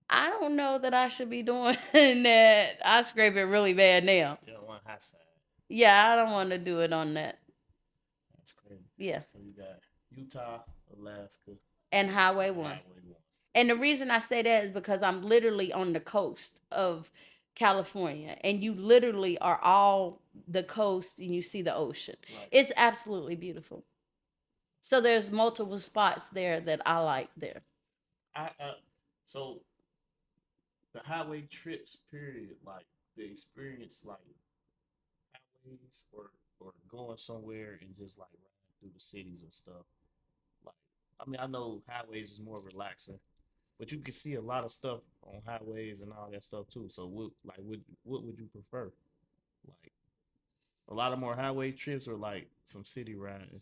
I don't know that I should be doing that. I scrape it really bad now. You don't want high side. Yeah, I don't want to do it on that. That's crazy. Yeah. So you got Utah, Alaska, and Highway 1. And the reason I say that is because I'm literally on the coast of California, and you literally are all the coast and you see the ocean. Right. It's absolutely beautiful. So there's multiple spots there that I like there. So the highway trips, period, like the experience, like highways or going somewhere and just like riding through the cities and stuff. Like, I mean, I know highways is more relaxing, but you can see a lot of stuff on highways and all that stuff too. So what would you prefer? Like a lot of more highway trips or like some city riding?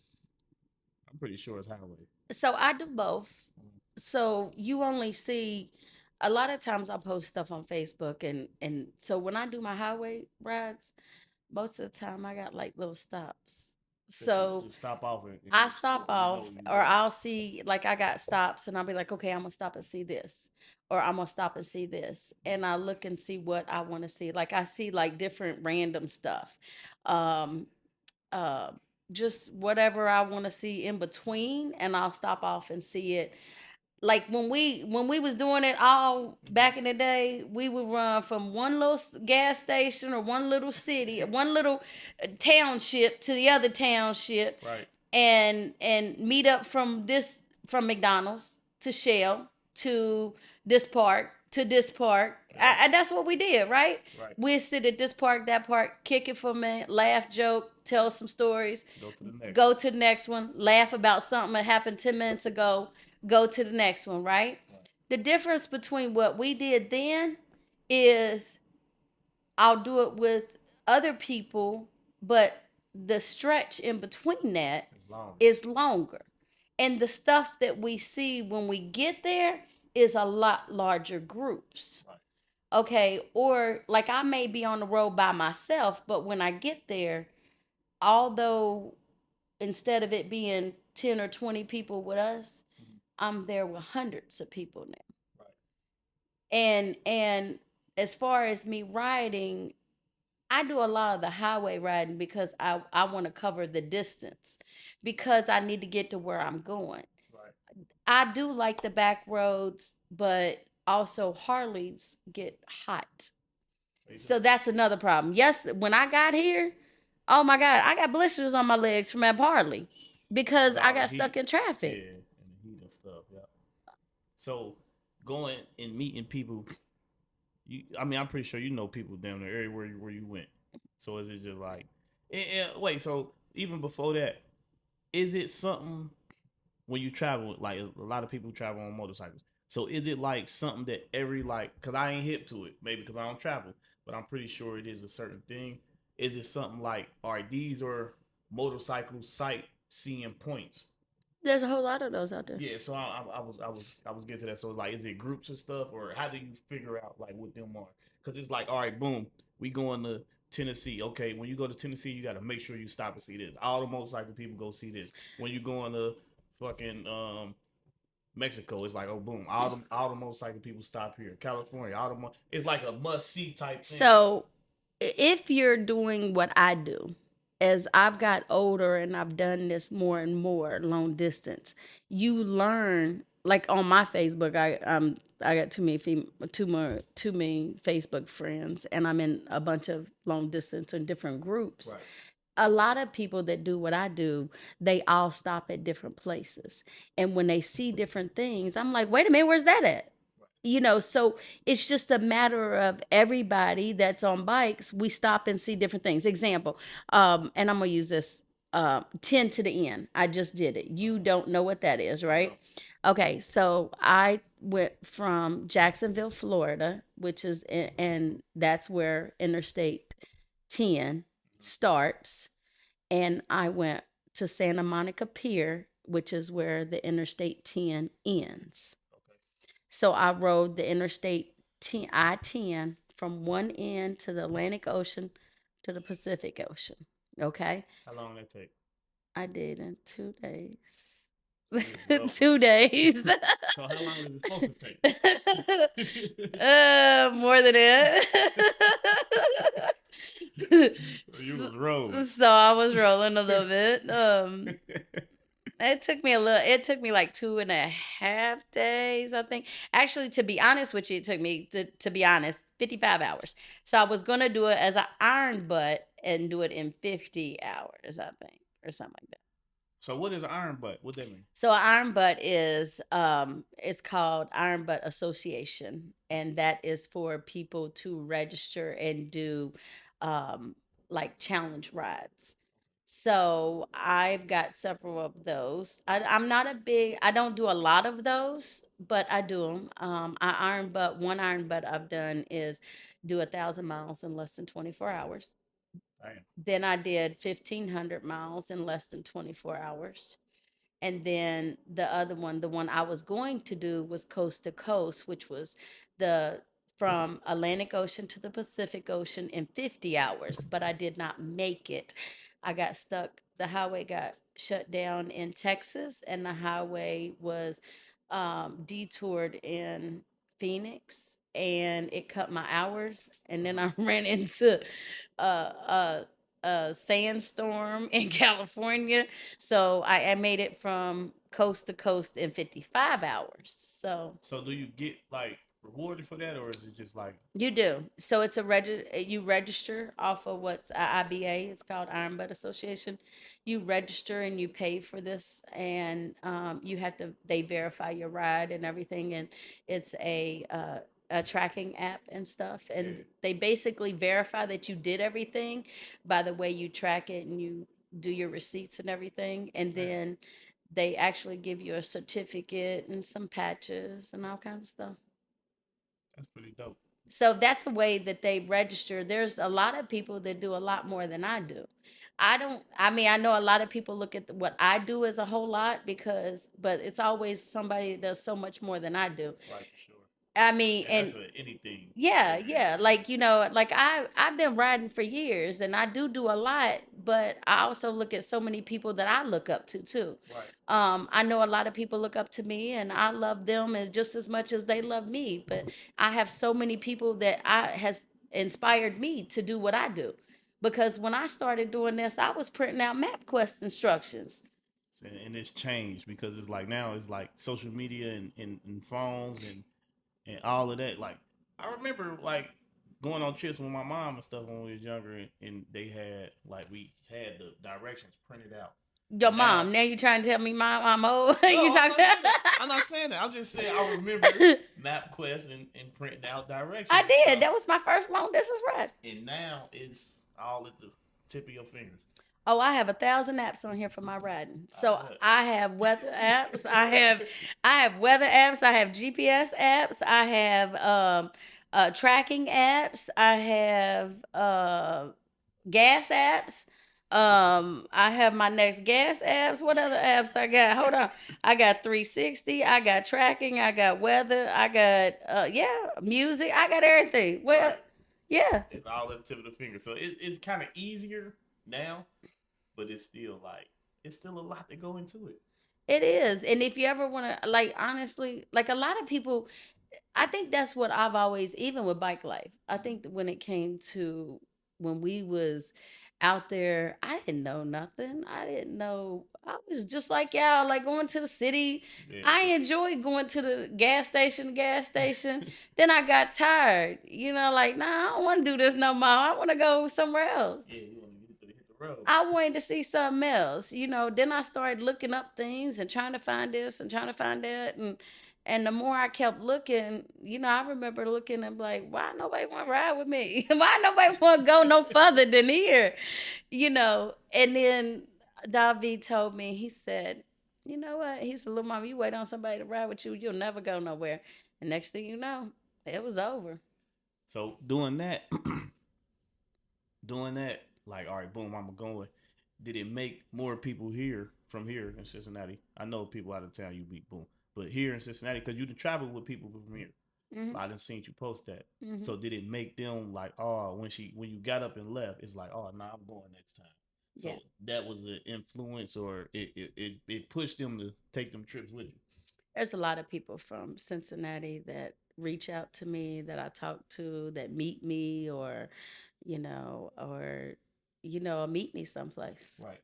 I'm pretty sure it's highway. So I do both. So you only see a lot of times I post stuff on Facebook, and so when I do my highway rides, most of the time I got like little stops. So you stop off I stop off, or I'll see like I got stops, and I'll be like, okay, I'm gonna stop and see this, or I'm gonna stop and see this, and I look and see what I want to see. Like I see like different random stuff, um, uh, just whatever I want to see in between, and I'll stop off and see it. Like when we was doing it all back in the day, we would run from one little gas station or one little city, one little township to the other township, right? And meet up from McDonald's to Shell to this park to this park. And that's what we did, right? Right. We'd sit at this park, that park, kick it for a minute, laugh, joke, tell some stories. Go to the next one, laugh about something that happened 10 minutes ago, go to the next one, right? The difference between what we did then is I'll do it with other people, but the stretch in between that is longer. And the stuff that we see when we get there is a lot larger groups. Right. Okay, or like I may be on the road by myself, but when I get there, although instead of it being 10 or 20 people with us, I'm there with hundreds of people now. Right. And as far as me riding, I do a lot of the highway riding because I want to cover the distance because I need to get to where I'm going. Right. I do like the back roads, but also Harleys get hot. So that's another problem. Yes, when I got here, oh my God, I got blisters on my legs from that Harley because I got stuck in traffic. Yeah, and the heat and stuff. Yeah. So going and meeting people, I'm pretty sure you know people down there everywhere where you went. So is it just like, wait? So even before that, is it something when you travel? Like a lot of people travel on motorcycles. So is it like something that cause I ain't hip to it, maybe because I don't travel, but I'm pretty sure it is a certain thing. Is it something like, all right, these are motorcycle sightseeing points? There's a whole lot of those out there. Yeah, so I was getting to that. So like, is it groups and stuff, or how do you figure out like what them are? Because it's like, all right, boom, we going to Tennessee. Okay, when you go to Tennessee, you got to make sure you stop and see this. All the motorcycle people go see this. When you going to fucking Mexico, it's like, oh boom, all the motorcycle people stop here. California, it's like a must see type thing. So if you're doing what I do, as I've got older and I've done this more and more long distance, you learn. Like on my Facebook, I got too many Facebook friends, and I'm in a bunch of long distance and different groups. Right. A lot of people that do what I do, they all stop at different places, and when they see different things, I'm like, wait a minute, where's that at? So it's just a matter of everybody that's on bikes, we stop and see different things. Example, and I'm going to use this 10 to the end. I just did it. You don't know what that is, right? Okay, so I went from Jacksonville, Florida, which is, and that's where Interstate 10 starts. And I went to Santa Monica Pier, which is where the Interstate 10 ends. So I rode the Interstate I-10 from one end to the Atlantic Ocean to the Pacific Ocean. Okay. How long did that take? I did in 2 days. Well, 2 days. so how long is it supposed to take? More than that. You was rolling. So I was rolling a little bit. It took me like 2.5 days, I think. Actually, to be honest with you, it took me to be honest, 55 hours. So I was gonna do it as an iron butt and do it in 50 hours, I think, or something like that. So what is iron butt? What that mean? So iron butt is it's called Iron Butt Association, and that is for people to register and do like challenge rides. So I've got several of those. I'm not a big. I don't do a lot of those, but I do them. One iron butt I've done is do 1,000 miles in less than 24 hours. Damn. Then I did 1,500 miles in less than 24 hours. And then the other one, the one I was going to do was coast to coast, which was the from Atlantic Ocean to the Pacific Ocean in 50 hours, but I did not make it. I got stuck. The highway got shut down in Texas, and the highway was detoured in Phoenix, and it cut my hours. And then I ran into a a sandstorm in California, so I made it from coast to coast in 55 hours. So do you get like rewarded for that, or is it just like You do. So it's you register off of what's IBA. It's called Iron Butt Association. You register and you pay for this, and you have to. They verify your ride and everything, and it's a tracking app and stuff. And Yeah. they basically verify that you did everything by the way you track it and you do your receipts and everything, and Yeah. then they actually give you a certificate and some patches and all kinds of stuff. that's pretty dope? So that's the way that they register. There's a lot of people that do a lot more than I do. I don't, I mean, I know a lot of people look at what I do as a whole lot but it's always somebody that does so much more than I do. Right, for sure. I mean, And and that's for anything. yeah, like like I've been riding for years, and I do a lot, but I also look at so many people that I look up to too. Right. I know a lot of people look up to me, and I love them as just as much as they love me. But I have so many people that I has inspired me to do what I do, because when I started doing this, I was printing out MapQuest instructions. And it's changed because it's like now it's like social media and phones and all of that. Like I remember like going on trips with my mom and stuff when we was younger, and they had like we had the directions printed out. Your Now, mom. Now you trying to tell me I'm old? no, You talking? I'm not saying that. I'm just saying I remember MapQuest and printing out directions. I and did. stuff. That was my first long distance ride. And now it's all at the tip of your fingers. Oh, I have 1,000 apps on here for my riding. So bet. I have weather apps. I have weather apps. I have GPS apps. I have tracking apps. I have gas apps. I have my next gas apps. What other apps I got? Hold on. I got 360. I got tracking. I got weather. I got music. I got everything. Well, Right. yeah. It's all at the tip of the finger. So it's kind of easier now, but it's still like it's still a lot to go into it. It is. And if you ever want to, like, honestly, like a lot of people, I think that's what I've always, even with bike life, I think that when it came to when we was out there, I didn't know nothing. I didn't know. I was just like y'all, like going to the city. Yeah. I enjoyed going to the gas station. Then I got tired. Like, nah, I don't want to do this no more. I want to go somewhere else. Yeah, you want to hit the road. I wanted to see something else. Then I started looking up things and trying to find this and trying to find that. And the more I kept looking, I remember looking and like, why nobody want to ride with me? Why nobody want to go no further than here? And then David told me, he said, you know what? He said, Lil Mama, you wait on somebody to ride with you, you'll never go nowhere. And next thing you know, it was over. So doing that, like, all right, boom, I'm going. Did it make more people from here in Cincinnati? I know people out of town you beat boom, but here in Cincinnati, because you travel with people from here. Mhm. I didn't seen you post that. Mhm. So did it make them like, oh, when you got up and left, it's like, oh, nah, I'm going next time. So Yeah. that was an influence, or it pushed them to take them trips with you. There's a lot of people from Cincinnati that reach out to me, that I talk to, that meet me, or meet me someplace. Right.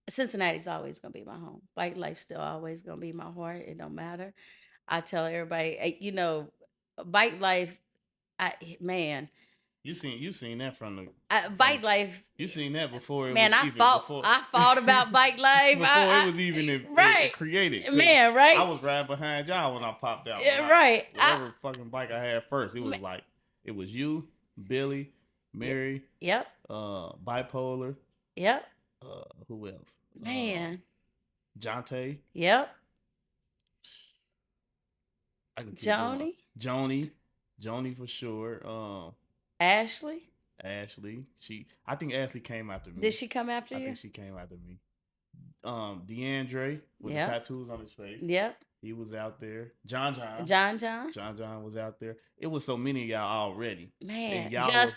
Cincinnati's always gonna be my home. Bike life's still always gonna be my heart. It don't matter. I tell everybody, bike life. Man, You seen that from the bike life. you seen that before it Man, was I even fought. before I fought about bike life. before it was even Right, created. man. I Right, was riding behind y'all when I popped out. yeah, right. Whatever fucking bike I had first, it was you, Billy, Mary, Yep, bipolar. yep, Who else? man. Jonte. Yep, I can keep going. Joni, Joni for sure. Ashley. Ashley. I think Ashley came after me. Did she come after I you? think she came after me. DeAndre with the Yep, tattoos on his face. yep. He was out there. John. John was out there. It was so many of y'all already. Man, And y'all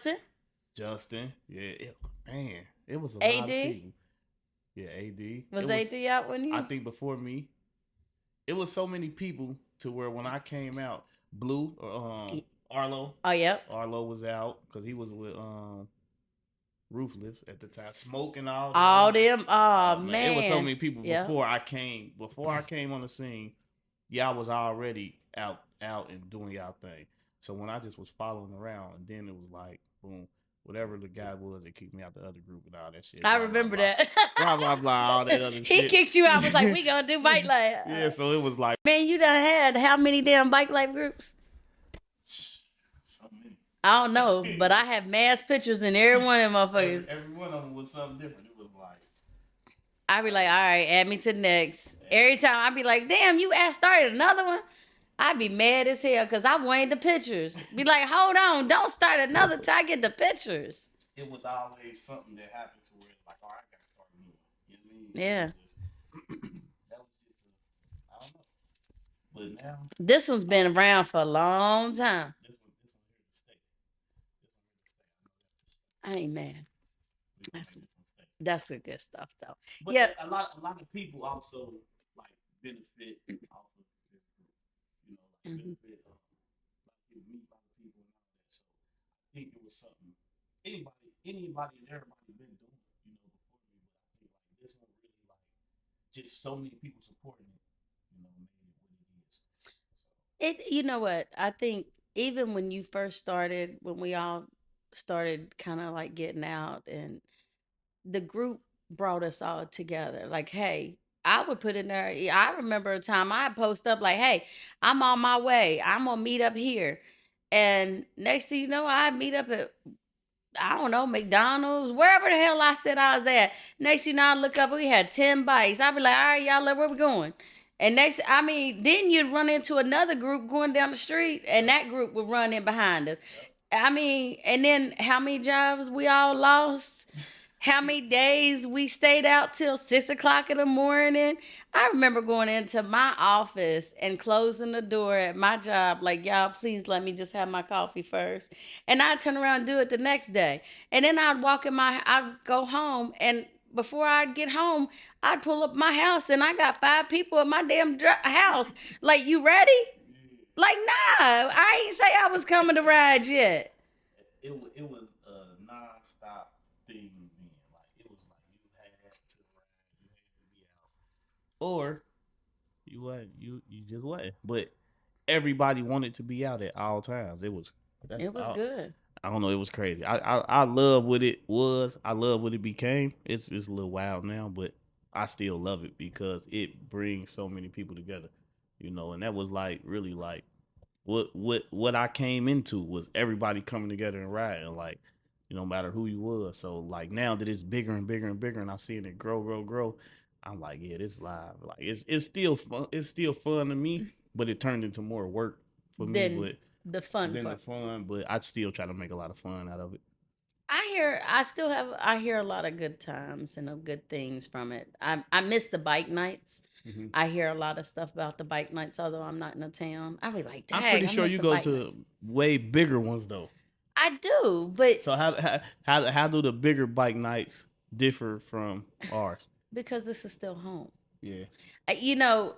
Justin. Yeah. Man, it was a lot of AD. people. Yeah, AD. Was AD out when you? I think before me. It was so many people to where when I came out, Blue Arlo. Oh, yep. Arlo was out because he was with Ruthless at the time, smoking all them. Oh, man. It was so many people Yep. before I came. Before I came on the scene, y'all was already out and doing y'all thing. So when I just was following around, and then it was like, boom, whatever the guy was that kicked me out the other group and all that shit. I remember that. Blah blah blah, all that other He shit. kicked you out. Was like, we gonna do bike life. Yeah, so it was like, man, you done had how many damn bike life groups? So many. I don't know, but I have mass pictures in every one of them motherfuckers. Every one of them was something different. It was like, I be like, all right, add me to the next. Every time I be like, damn, you started another one. I be mad as hell because I wanted the pictures. Be like, hold on, don't start another till I get the pictures. It was always something that happened to where it's like, all right, I gotta start a new one. You know what I mean? Yeah. That was just, I don't know. But now, this one's been around for a long time. This one here to stay. I ain't mad. That's the good stuff though. But yeah, a lot of people also like benefit off of this group. You know, like benefit. A lot of people meet a lot of people and all that. So I think it was something anybody and everybody been doing. You know, before me, but I feel like this one really like just so many people supporting it. You know, made it what it is. So. You know what? I think even when you first started, when we all started kind of like getting out, and the group brought us all together. Like, hey, I would put in there. I remember a time I post up like, hey, I'm on my way. I'm gonna meet up here. And next thing you know, I meet up at, I don't know, McDonald's, wherever the hell I said I was at. Next thing you know, I look up, we had 10 bikes. I'd be like, all right, y'all, where we going? And then you'd run into another group going down the street, and that group would run in behind us. And then how many jobs we all lost? How many days we stayed out till 6:00 in the morning? I remember going into my office and closing the door at my job, like, y'all, please let me just have my coffee first. And I'd turn around and do it the next day. And then I'd go home, and before I'd get home, I'd pull up my house, and I got 5 people at my damn house. Like, you ready? Like, nah, I ain't say I was coming to ride yet. It was a non-stop thing then. Like, it was like you had to ride, you had to be out. Or you just wasn't. But everybody wanted to be out at all times. It was Good. I don't know, it was crazy. I love what it was. I love what it became. It's a little wild now, but I still love it because it brings so many people together. You know, and that was like really like what I came into was everybody coming together and riding, like, you know, no matter who you was. So like now that it's bigger and bigger and bigger and I'm seeing it grow, I'm like, yeah, this live. Like it's still fun. It's still fun to me, but it turned into more work for me. But the fun than part. the fun, but I still try to make a lot of fun out of it. I hear a lot of good times and of good things from it. I miss the bike nights. Mhm. I hear a lot of stuff about the bike nights, although I'm not in the town. I be like, I'm dang, pretty I sure miss you the go bike to nights. way bigger ones though. I do, but So how do the bigger bike nights differ from ours? because this is still home. Yeah. You know,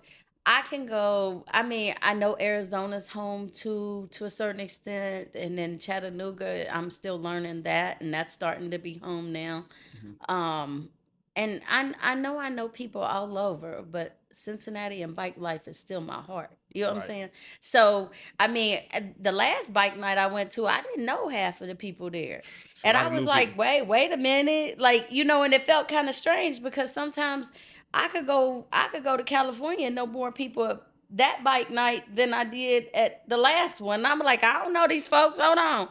I can go. I mean, I know Arizona's home to a certain extent, and then Chattanooga, I'm still learning that, and that's starting to be home now. Mhm. Um, and I know people all over, but Cincinnati and bike life is still my heart. You know what I'm Right. saying? So I mean, the last bike night I went to, I didn't know half of the people there, It's a and lot I of was new people. like, wait a minute, like and it felt kind of strange because sometimes I could go to California and know more people at that bike night than I did at the last one. And I'm like, I don't know these folks. Hold on.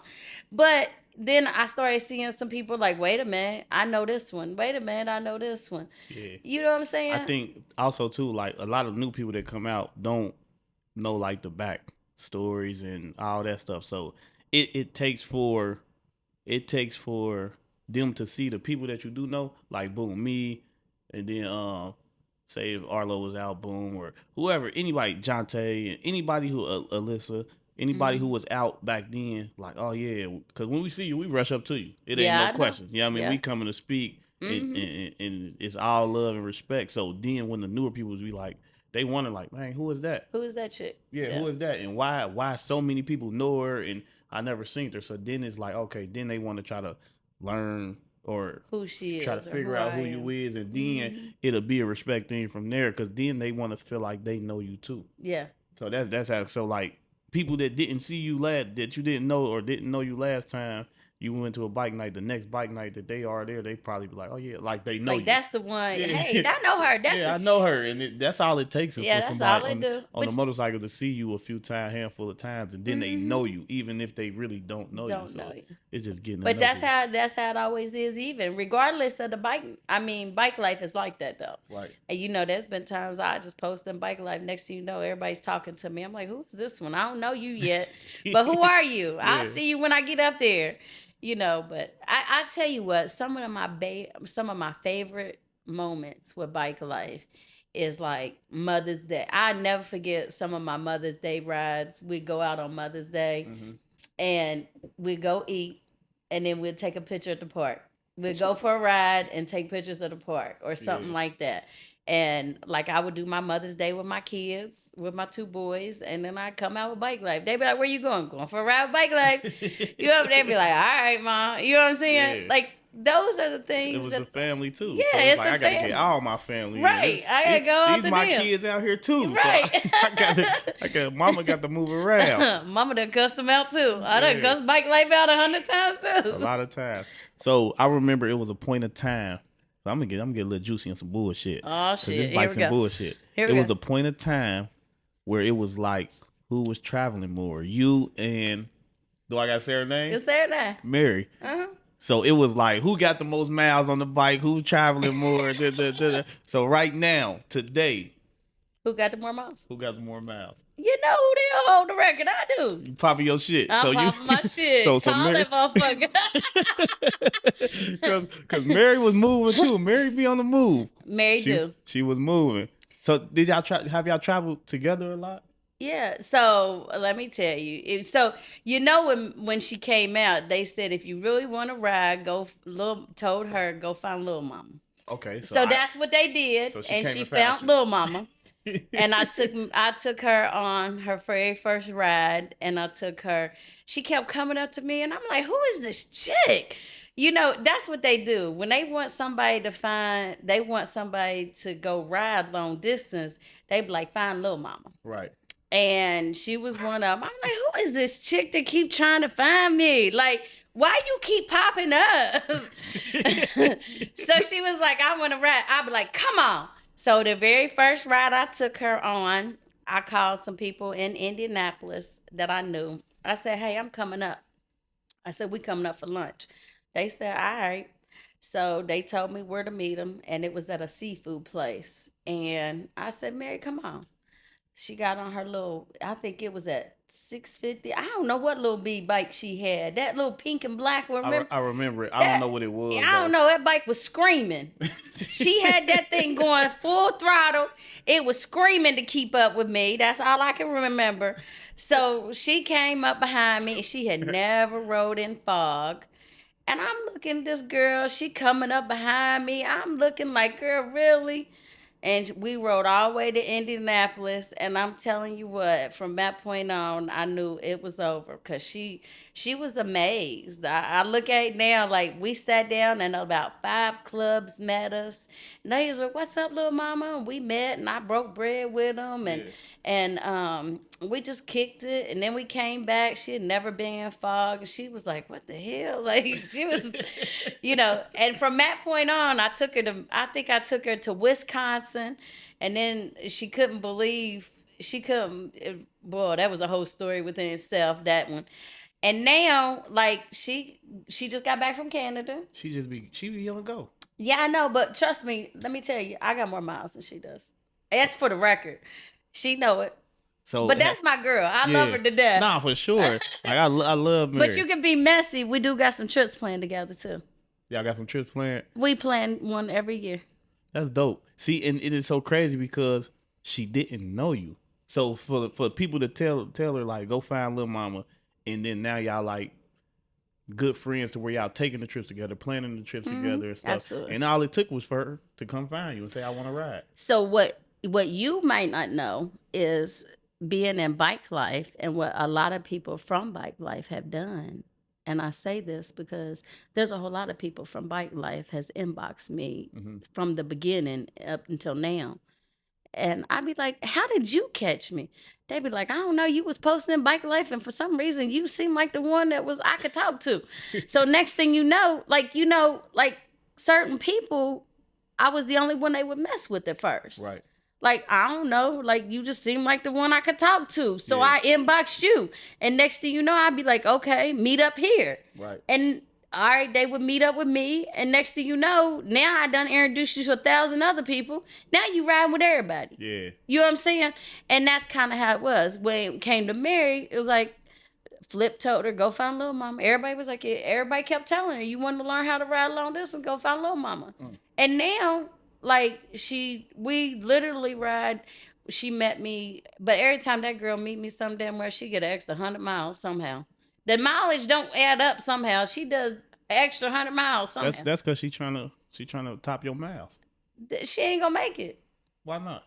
But then I started seeing some people like, wait a minute, I know this one. Wait a minute, I know this one. Yeah. You know what I'm I saying? think also too, like a lot of new people that come out don't know like the back stories and all that stuff. So it takes for them to see the people that you do know, like boom, me, and then say if Arlo was out, boom, or whoever, anybody, Jonte, and anybody who Alyssa, anybody who was out back then, like, oh yeah, because when we see you, we rush up to you. It ain't Yeah, no I know. question. You know what I mean? Yeah. We coming to speak, and it's all love and respect. So then when the newer people be like, they wonder like, man, who is that? Who is that chick? Yeah, who is that? And why so many people know her and I never seen her. So then it's like, okay, then they want to try to learn or Who she try to is or figure who out I who you am. is, and then it'll be a respect thing from there because then they want to feel like they know you too. Yeah. So that's how. So like people that didn't see you that you didn't know or didn't know you last time you went to a bike night, the next bike night that they are there, they probably be like, oh yeah, like they know Like you. that's the one. Yeah, Hey, I know her. That's yeah, I know her, and that's all it takes is yeah, for that's all somebody they do. on the But motorcycle to see you a few times, handful of times, and then they know you, even if they really don't know you. don't know So you. it's just getting to But know people. that's how it always is, even regardless of the bike. I mean, bike life is like that though. Right. And there's been times I just post in bike life. Next thing you know, everybody's talking to me. I'm like, who is this one? I don't know you yet, but who are you? I'll Yeah. see you when I get up there. But I tell you what, some of my favorite moments with bike life is like Mother's Day. I never forget some of my Mother's Day rides. We'd go out on Mother's Day Mm-hmm. and we'd go eat and then we'd take a picture at the park. We'd go for a ride and take pictures of the park or something Yeah. like that. And like I would do my Mother's Day with my kids, with my two boys, and then I'd come out with bike life. They'd be like, where you going? Going for a ride with bike life. They'd be like, all right, Mom. You know what I'm saying? Yeah. Like those are the It things was that the family too. yeah, So it's it's like a I gotta family. get all my family Right. in. I gotta go out These to my them. kids out here too. Right. So I got mama got to move around. Mama done cussed them out too. I done Yeah. cussed bike life out 100 times too. A lot of times. So I remember it was a point of time. So I'm gonna get a little juicy on some bullshit. Oh Cause shit. it's Here like we some go. bullshit. Here It we was go. a point of time where it was like who was traveling more, you and do I gotta say her name? It's there now. Mary. Uh-huh. So it was like who got the most miles on the bike, who traveling more. So right now, today, Who got the more miles? who got the more miles? You know who they hold the record. I do. You popping your shit. I'm so popping my shit. So Call Mary, that motherfucker. Cause Mary was moving too. Mary be on the move. Mary do. She was moving. So did have y'all traveled together a lot? Yeah. So let me tell you. When she came out, they said if you really want to ride, told her go find Lil Mama. Okay. So that's what they did, So she and came she and found found you. Lil Mama. And I took her on her very first ride, and I took her. She kept coming up to me, and I'm like, "Who is this chick?" That's what they do when they want somebody to go ride long distance. They be like, "Find Lil Mama." Right. And she was one of them. I'm like, "Who is this chick that keep trying to find me? Like, why you keep popping up?" So she was like, "I want to ride." I be like, "Come on." So the very first ride I took her on, I called some people in Indianapolis that I knew. I said, "Hey, I'm coming up." I said, "We coming up for lunch." They said, "All right." So they told me where to meet them, and it was at a seafood place. And I said, "Mary, come on." She got on her little, I think it was at 650. I don't know what little B bike she had. That little pink and black one, remember? I remember it. I don't That, know what it was. I don't know. That bike was screaming. She had that thing going full throttle. It was screaming to keep up with me. That's all I can remember. So she came up behind me. She had never rode in fog. And I'm looking at this girl. She coming up behind me. I'm looking like, girl, really? And we rode all the way to Indianapolis, and I'm telling you what, from that point on, I knew it was over because she was amazed. I look at it now, like we sat down and about 5 clubs met us. And they was like, "What's up, little mama?" And we met, and I broke bread with them, and we just kicked it. And then we came back. She had never been in fog, and she was like, "What the hell?" Like she was, And from that point on, I think I took her to Wisconsin, and then she couldn't believe boy, that was a whole story within itself, that one. And now, like, she just got back from Canada. She be able to go. Yeah, I know, but trust me, let me tell you, I got more miles than she does. That's for the record. She know it. So, but that's my girl. I love her to death. Nah, for sure. Like I love Mary. But you can be messy. We do got some trips planned together too. Y'all got some trips planned? We plan one every year. That's dope. See, and it is so crazy because she didn't know you. So for people to tell her like, go find Lil Mama, and then now y'all like good friends to where y'all taking the trips together, planning the trips together and stuff. Absolutely. And all it took was for her to come find you and say, I want to ride. So what you might not know is being in bike life and what a lot of people from bike life have done. And I say this because there's a whole lot of people from bike life has inboxed me from the beginning up until now. And I'd be like, how did you catch me? They'd be like, I don't know. You was posting in bike life, and for some reason, you seemed like the one that I could talk to. So next thing you know, like certain people, I was the only one they would mess with at first. Right. Like, I don't know, like you just seemed like the one I could talk to. So I inboxed you. And next thing you know, I'd be like, okay, meet up here. Right. And all right, they would meet up with me. And next thing you know, now I done introduced you to 1,000 other people. Now you riding with everybody. Yeah. You know what I'm saying? And that's kind of how it was. When it came to Mary, it was like, Flip told her, go find Lil Mama. Everybody was like, everybody kept telling her, you want to learn how to ride long distance, go find Lil Mama. And now, like, we literally ride. She met me, but every time that girl meet me some damn where, she get an extra 100 miles somehow. The mileage don't add up somehow. She does extra 100 miles somehow. That's because she trying to top your miles. She ain't gonna make it. Why not?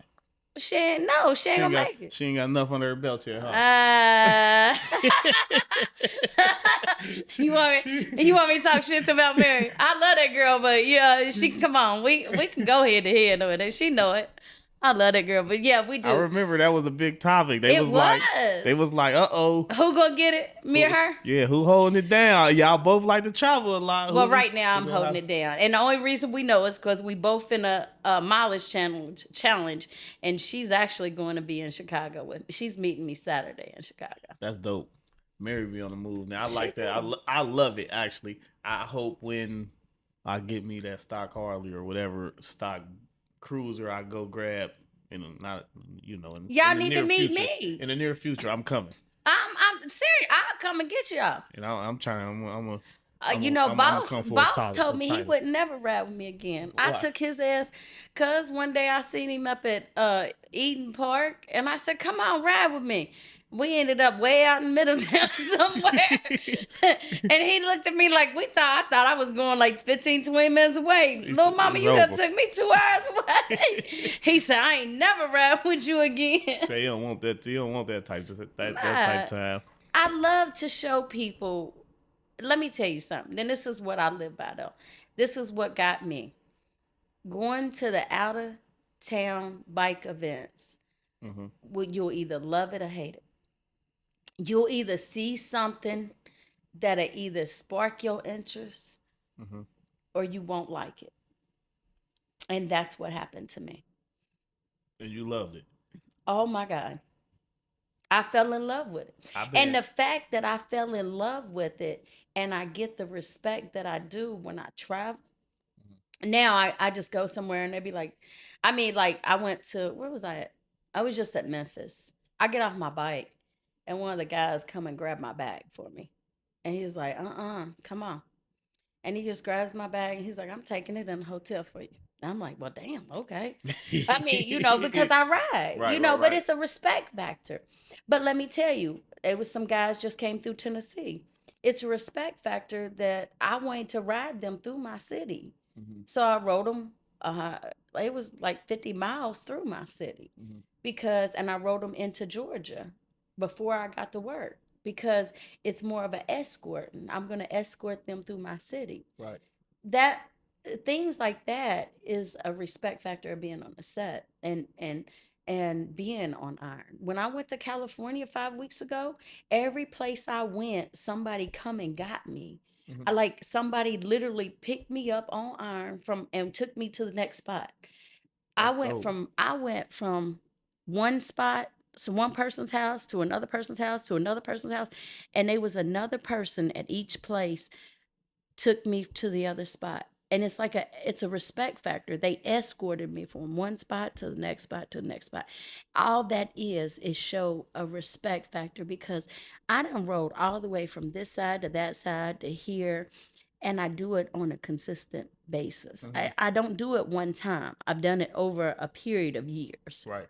She ain't gonna make it. She ain't got enough under her belt yet, huh? You want me to talk shit about Mary? I love that girl, but yeah, come on. We can go head to head over there. She know it. I love that girl, but yeah, we do. I remember that was a big topic. They was like, uh-oh. Who gonna get it? Me or her? Yeah, who holding it down? Y'all both like to travel a lot. Well, right now I'm holding it down. And the only reason we know is because we both in a mileage challenge, and she's actually going to be in Chicago with me. She's meeting me Saturday in Chicago. That's dope. Mary be on the move. Now, I like that. I love it, actually. I hope when I get me that stock Harley or whatever stock cruiser I go grab y'all need to meet me in the near future. I'm coming. I'm serious. I'll come and get y'all. And I'm trying. Boss told me he would never ride with me again. Why? I took his ass because one day I seen him up at Eden Park, and I said, "Come on, ride with me." We ended up way out in Middletown somewhere. And he looked at me like I thought I was going like 15, 20 minutes away. Lil Mama, you done took me 2 hours away. He said, I ain't never ride with you again. So you don't want that type of time. I love to show people. Let me tell you something. And this is what I live by, though. This is what got me. Going to the out of town bike events, you'll either love it or hate it. You'll either see something that'll either spark your interest or you won't like it. And that's what happened to me. And you loved it. Oh, my God. I fell in love with it. And the fact that I fell in love with it and I get the respect that I do when I travel. Now I just go somewhere and they be like, I went to, where was I at? I was just at Memphis. I get off my bike, and one of the guys come and grab my bag for me, and he was like, come on. And he just grabs my bag and he's like, I'm taking it in the hotel for you. I'm like, well, damn, okay. I mean, because I ride, but it's a respect factor. But let me tell you, it was some guys just came through Tennessee. It's a respect factor that I wanted to ride them through my city. Mm-hmm. So I rode them, it was like 50 miles through my city and I rode them into Georgia before I got to work because it's more of an escort and I'm going to escort them through my city. Right. That things like that is a respect factor of being on the set and being on iron. When I went to California 5 weeks ago, every place I went, somebody come and got me. I like somebody literally picked me up on iron and took me to the next spot. I went from one spot, so one person's house to another person's house to another person's house, and there was another person at each place took me to the other spot. And it's a respect factor. They escorted me from one spot to the next spot to the next spot. All that is show a respect factor because I done rode all the way from this side to that side to here, and I do it on a consistent basis. I don't do it one time. I've done it over a period of years. Right.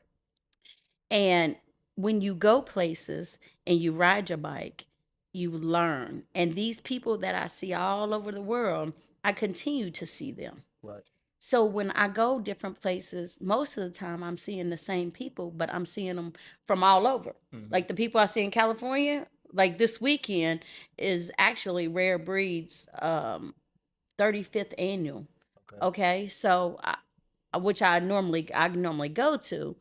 And when you go places and you ride your bike, you learn. And these people that I see all over the world, I continue to see them. Right. So when I go different places, most of the time I'm seeing the same people, but I'm seeing them from all over. Like the people I see in California, like this weekend is actually Rare Breeds 35th annual. Okay. So which I normally go to,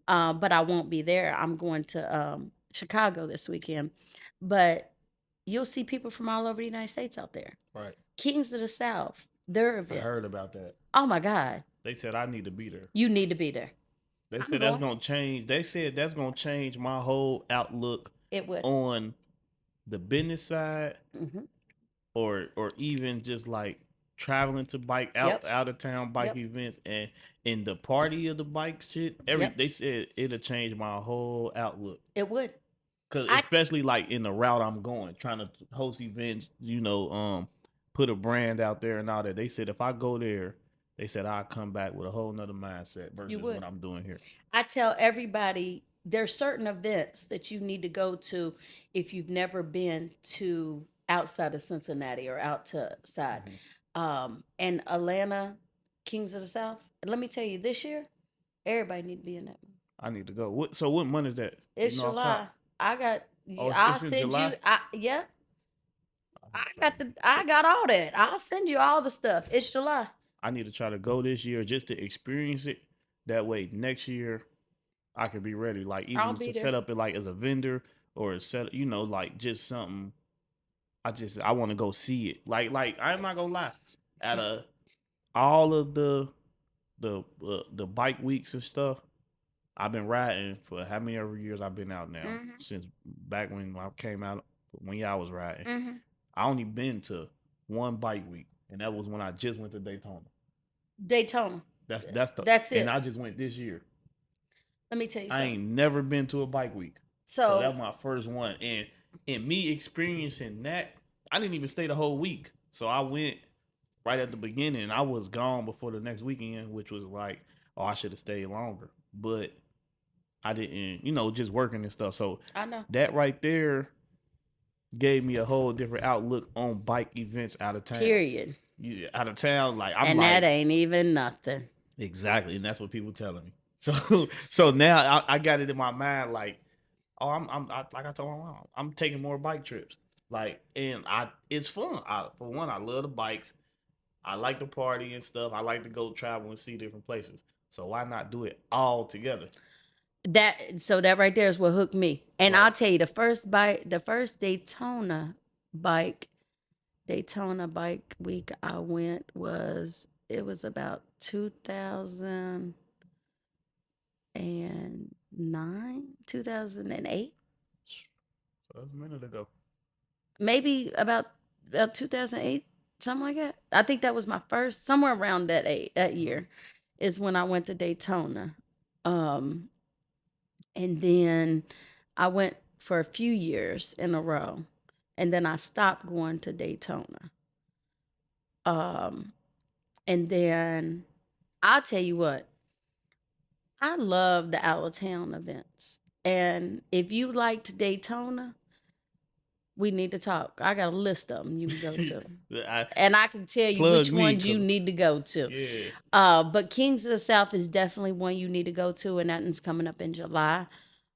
but I won't be there. I'm going to Chicago this weekend, but you'll see people from all over the United States out there. Right. Kings of the South, their event. I heard about that. Oh my God. They said I need to be there. You need to be there. They said that's gonna change. They said that's gonna change my whole outlook. It would. On the business side, or even just like traveling to bike out of town bike events and in the party of the bike shit. They said it'll change my whole outlook. It would. Cause especially like in the route I'm going, trying to host events, put a brand out there and all that. They said if I go there, they said I'll come back with a whole nother mindset versus what I'm doing here. I tell everybody there's certain events that you need to go to if you've never been to outside of Cincinnati or outside. And Atlanta, Kings of the South. Let me tell you, this year, everybody need to be in that one. I need to go. So what month is that? It's July. I'll send you. Yeah. I got all that. I'll send you all the stuff. It's July. I need to try to go this year just to experience it. That way, next year, I could be ready. Like even to set up it like as a vendor or like just something. I want to go see it. Like I'm not gonna lie. Out of all of the bike weeks and stuff, I've been riding for how many ever years I've been out now since back when I came out when y'all was riding. I only been to one bike week, and that was when I just went to Daytona. That's it. And I just went this year. Let me tell you something. I ain't never been to a bike week, so that was my first one. And me experiencing that, I didn't even stay the whole week. So I went right at the beginning. I was gone before the next weekend, which was like, oh, I should have stayed longer, but I didn't. Just working and stuff. So I know that right there gave me a whole different outlook on bike events out of town. Period. Out of town, that ain't even nothing. Exactly, and that's what people telling me. So now I got it in my mind like, oh, I'm like I told my mom, I'm taking more bike trips. It's fun. For one, I love the bikes. I like to party and stuff. I like to go travel and see different places. So why not do it all together? That right there is what hooked me. And I'll tell you, the first Daytona bike week I went was about 2009, 2008. So that was a minute ago. Maybe about 2008, something like that. I think that was my first, somewhere around that year is when I went to Daytona. And then I went for a few years in a row. And then I stopped going to Daytona. Um, and then I'll tell you what, I love the out of town events. And if you liked Daytona, we need to talk. I got a list of them you can go to. And I can tell you which ones you need to go to. Yeah. But Kings of the South is definitely one you need to go to, and that one's coming up in July.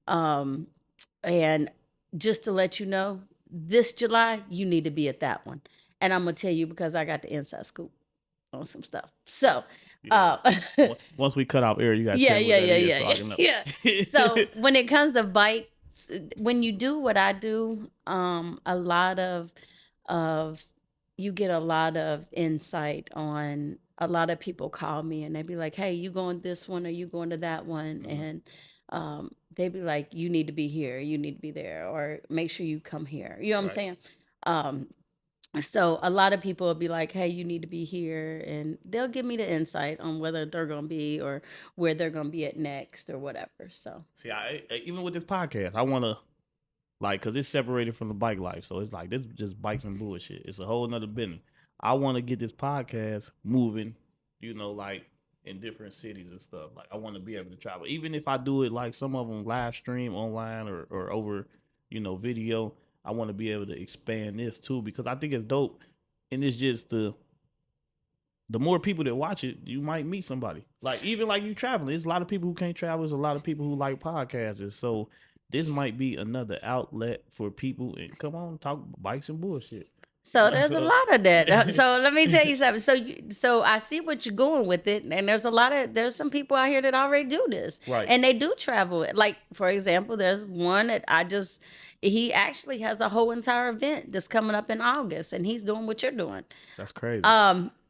And just to let you know, this July, you need to be at that one. And I'm going to tell you because I got the inside scoop on some stuff. So, once we cut off air, you got to tell me what that is so I can know. Yeah. So, when it comes to bikes, when you do what I do, a lot of you get a lot of insight on. A lot of people call me and they be like, "Hey, you going this one or you going to that one?" And they be like, "You need to be here, you need to be there, or make sure you come here." You know what I'm saying? So a lot of people will be like, "Hey, you need to be here," and they'll give me the insight on whether they're gonna be or where they're gonna be at next or whatever. So see, I even with this podcast, I want to like because it's separated from the bike life, so it's like this just bikes and bullshit. It's a whole nother business. I want to get this podcast moving, like in different cities and stuff. Like I want to be able to travel, even if I do it like some of them live stream online or over, video. I want to be able to expand this too because I think it's dope, and it's just the more people that watch it, you might meet somebody. Like even like you traveling, there's a lot of people who can't travel. There's a lot of people who like podcasts. So this might be another outlet for people. And come on, talk bikes and bullshit. So there's a lot of that. So let me tell you something. So I see what you're going with it, and there's some people out here that already do this, right? And they do travel. Like for example, there's one that he actually has a whole entire event that's coming up in August, and he's doing what you're doing. That's crazy.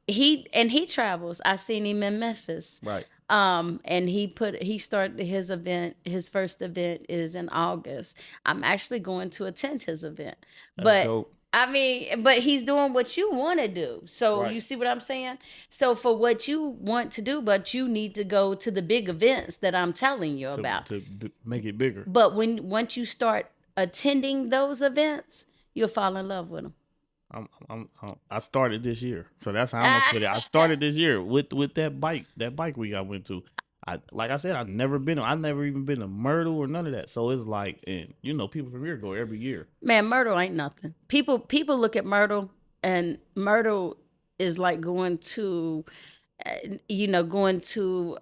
He travels. I seen him in Memphis, right? And he started his event. His first event is in August. I'm actually going to attend his event, That's dope. I mean, but he's doing what you want to do. So right. You see what I'm saying? So for what you want to do, but you need to go to the big events that I'm telling you about to make it bigger. But once you start attending those events, you'll fall in love with them. I started this year, so that's how I'm gonna put it. I started this year with that bike week I went to. Like I said, I've never even been to Myrtle or none of that. So it's like, and people from here go every year. Man, Myrtle ain't nothing. People look at Myrtle, and Myrtle is like going to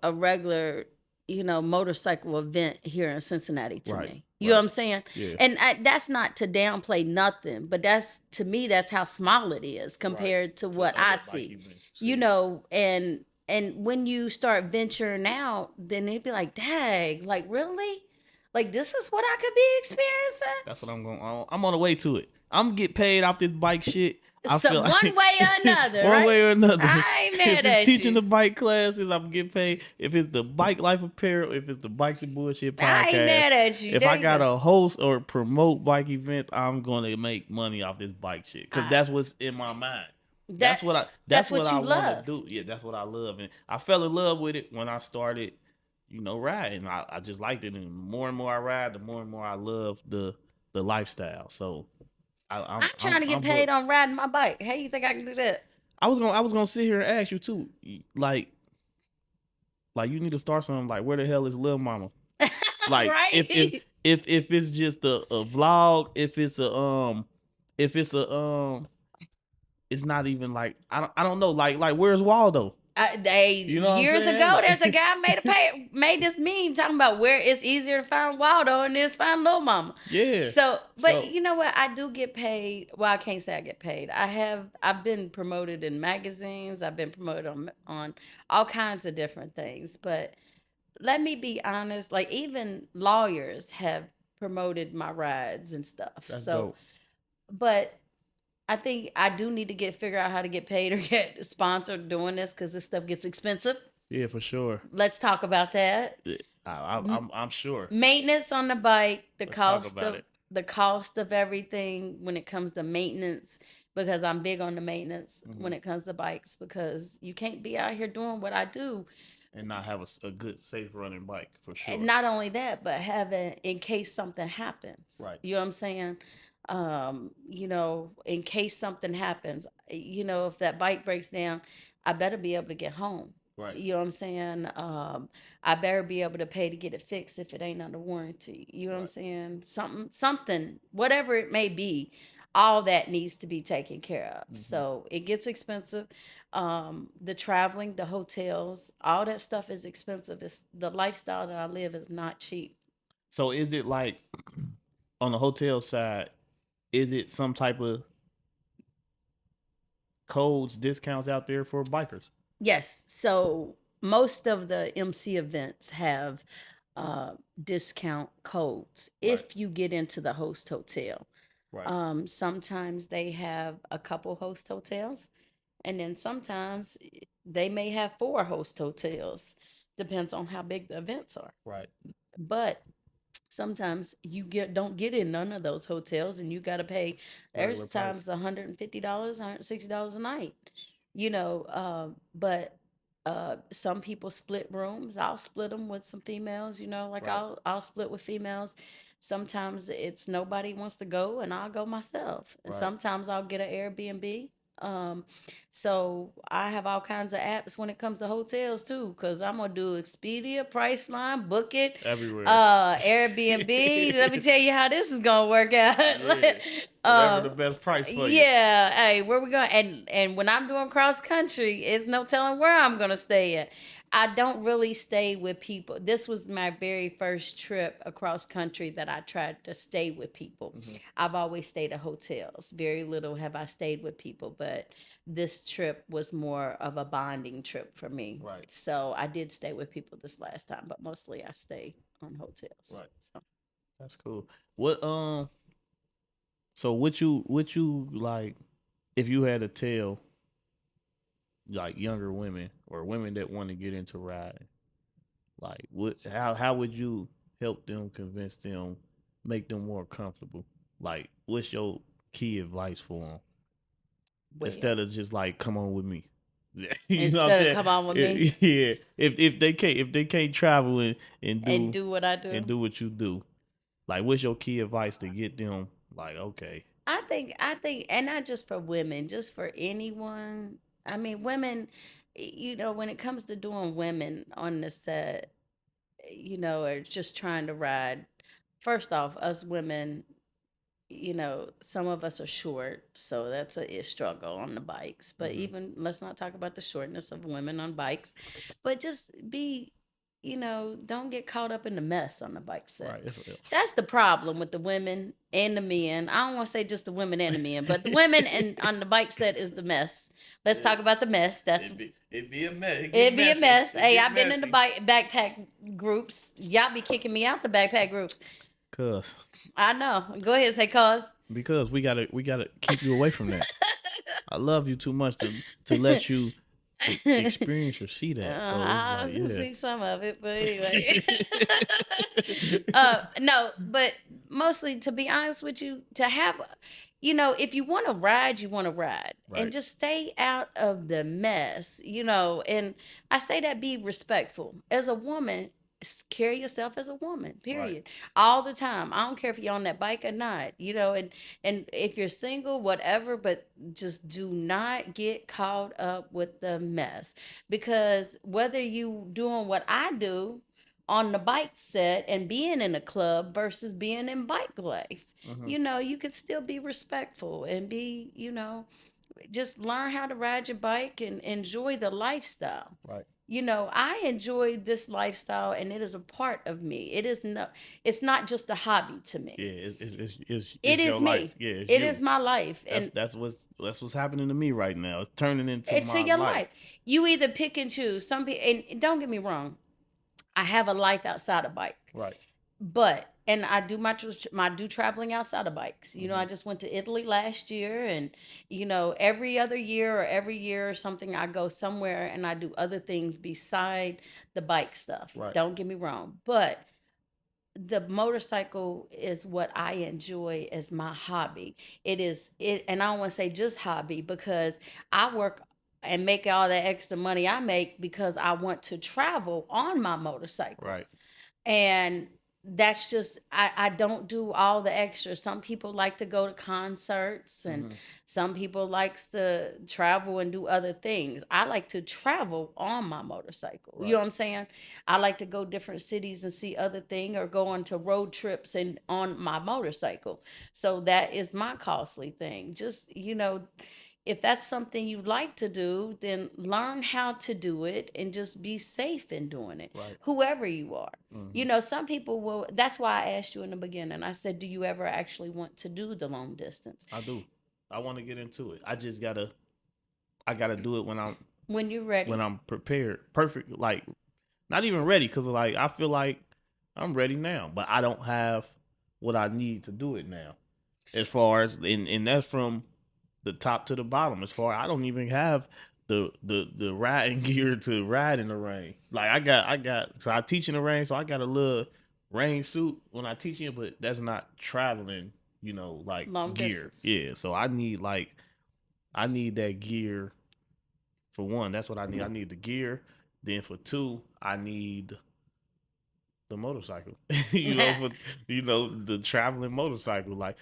a regular, motorcycle event here in Cincinnati to me. You know what I'm saying? Yeah. And that's not to downplay nothing, but to me, that's how small it is compared to what I see. And when you start venturing out, then it'd be like, dang, like really? Like this is what I could be experiencing? That's what I'm going on. I'm on the way to it. I'm gonna get paid off this bike shit. So one way or another, one right? way or another. I ain't mad at you. Teaching the bike classes, I'm getting paid. If it's the Bike Life Apparel, if it's the Bikes and Bullshit podcast, I ain't mad at you. If I gotta host or promote bike events, I'm gonna make money off this bike shit because that's what's in my mind. That's what I want to do. Yeah, that's what I love, and I fell in love with it when I started, riding. I just liked it, and the more I ride, the more and more I love the lifestyle. So. I'm trying to get paid on riding my bike. How you think I can do that? I was gonna sit here and ask you too, like you need to start something like where the hell is Lil Mama? Like right? if it's just a vlog, if it's it's not even like I don't know like where's Waldo? Years ago, there's a guy made this meme talking about where it's easier to find Waldo and it's find Lil Mama. Yeah. But you know what? I do get paid. Well, I can't say I get paid. I've been promoted in magazines. I've been promoted on all kinds of different things. But let me be honest. Like even lawyers have promoted my rides and stuff. That's dope. But I think I do need to figure out how to get paid or get sponsored doing this because this stuff gets expensive. Yeah, for sure. Let's talk about that. I'm sure. Maintenance on the bike, the cost of everything when it comes to maintenance, because I'm big on the maintenance when it comes to bikes, because you can't be out here doing what I do and not have a good safe running bike for sure. Not only that, but having in case something happens. Right. You know what I'm saying? In case something happens, if that bike breaks down, I better be able to get home. Right. You know what I'm saying? I better be able to pay to get it fixed if it ain't under warranty. You know what I'm saying? Something, whatever it may be, all that needs to be taken care of. So it gets expensive. The traveling, the hotels, all that stuff is expensive. It's the lifestyle that I live is not cheap. So is it like on the hotel side? Is it some type of codes, discounts out there for bikers? Yes. So most of the MC events have discount codes if you get into the host hotel. Right. Sometimes they have a couple host hotels, and then sometimes they may have 4 host hotels. Depends on how big the events are. Right. But sometimes you don't get in none of those hotels, and you got to pay. There's times $150, $160 a night. But some people split rooms. I'll split them with some females. Like Right. I'll split with females. Sometimes it's nobody wants to go, and I'll go myself. And Right. sometimes I'll get an Airbnb. So I have all kinds of apps when it comes to hotels too, because I'm gonna do Expedia, Priceline, Book It, Everywhere. Airbnb. Let me tell you how this is gonna work out. Whatever the best price for you. Yeah, hey, where we going? And when I'm doing cross country, it's no telling where I'm gonna stay at. I don't really stay with people. This was my very first trip across country that I tried to stay with people. I've always stayed at hotels. Very little have I stayed with people, but this trip was more of a bonding trip for me. Right. So I did stay with people this last time, but mostly I stay on hotels. Right. So That's cool. So what you like if you had to tell like younger women or women that want to get into riding, like how would you help them, convince them, make them more comfortable? Like what's your key advice for them instead of just like come on with me? You know what I'm instead of saying? come on with me Yeah. If they can't travel and do what I do. and do what you do, like what's your key advice to get them like okay? I think, and not just for women, just for anyone. I mean, women, when it comes to doing women on the set, or just trying to ride. First off, us women, some of us are short, so that's a struggle on the bikes. But even let's not talk about the shortness of women on bikes, but just be, don't get caught up in the mess on the bike set. Right. That's the problem with the women and the men. I don't want to say just the women and the men, but the women and on the bike set is the mess. Let's talk about the mess. It'd be a mess. It'd be a mess. Hey, I've been in the backpack groups. Y'all be kicking me out the backpack groups. Cause I know. Go ahead, say cause. Because we gotta keep you away from that. I love you too much to let you experience or see that. So I it's like, see some of it, but anyway. No, but mostly, to be honest with you, to have, if you want to ride, you want to ride, Right. and just stay out of the mess, and I say that be respectful as a woman. Carry yourself as a woman, period. Right. All the time. I don't care if you're on that bike or not, and if you're single, whatever, but just do not get caught up with the mess, because whether you doing what I do on the bike set and being in a club versus being in bike life, you could still be respectful and be, just learn how to ride your bike and enjoy the lifestyle. Right. I enjoy this lifestyle, and it is a part of me. It's not just a hobby to me. Yeah, it's It is your me. life. Yeah, It is my life. And that's what's happening to me right now. It's turning into my your life. life. You either pick and choose. Some people, and don't get me wrong, I have a life outside of bike. Right. But and I do my do traveling outside of bikes. I just went to Italy last year, and every other year or every year or something, I go somewhere and I do other things beside the bike stuff. Right. Don't get me wrong, but the motorcycle is what I enjoy as my hobby. And I don't want to say just hobby, because I work and make all that extra money I make because I want to travel on my motorcycle. Right. And that's just I don't do all the extra. Some people like to go to concerts and some people likes to travel and do other things. I like to travel on my motorcycle. You know what I'm saying? I like to go different cities and see other things or go on to road trips and on my motorcycle. So that is my costly thing. Just, if that's something you like to do, then learn how to do it and just be safe in doing it. Right. Whoever you are. Some people will. That's why I asked you in the beginning. I said, do you ever actually want to do the long distance? I do. I want to get into it. I just I gotta do it when you're ready. When I'm prepared. Perfect. Like, not even ready, because like I feel like I'm ready now, but I don't have what I need to do it now. As far as and that's from the top to the bottom. As far I don't even have the riding gear to ride in the rain. Like I got so I teach in the rain, so I got a little rain suit when I teach it, but that's not traveling, like long gear. distance. Yeah. So I need that gear. For one, that's what I need. I need the gear. Then for two, I need the motorcycle. The traveling motorcycle. Like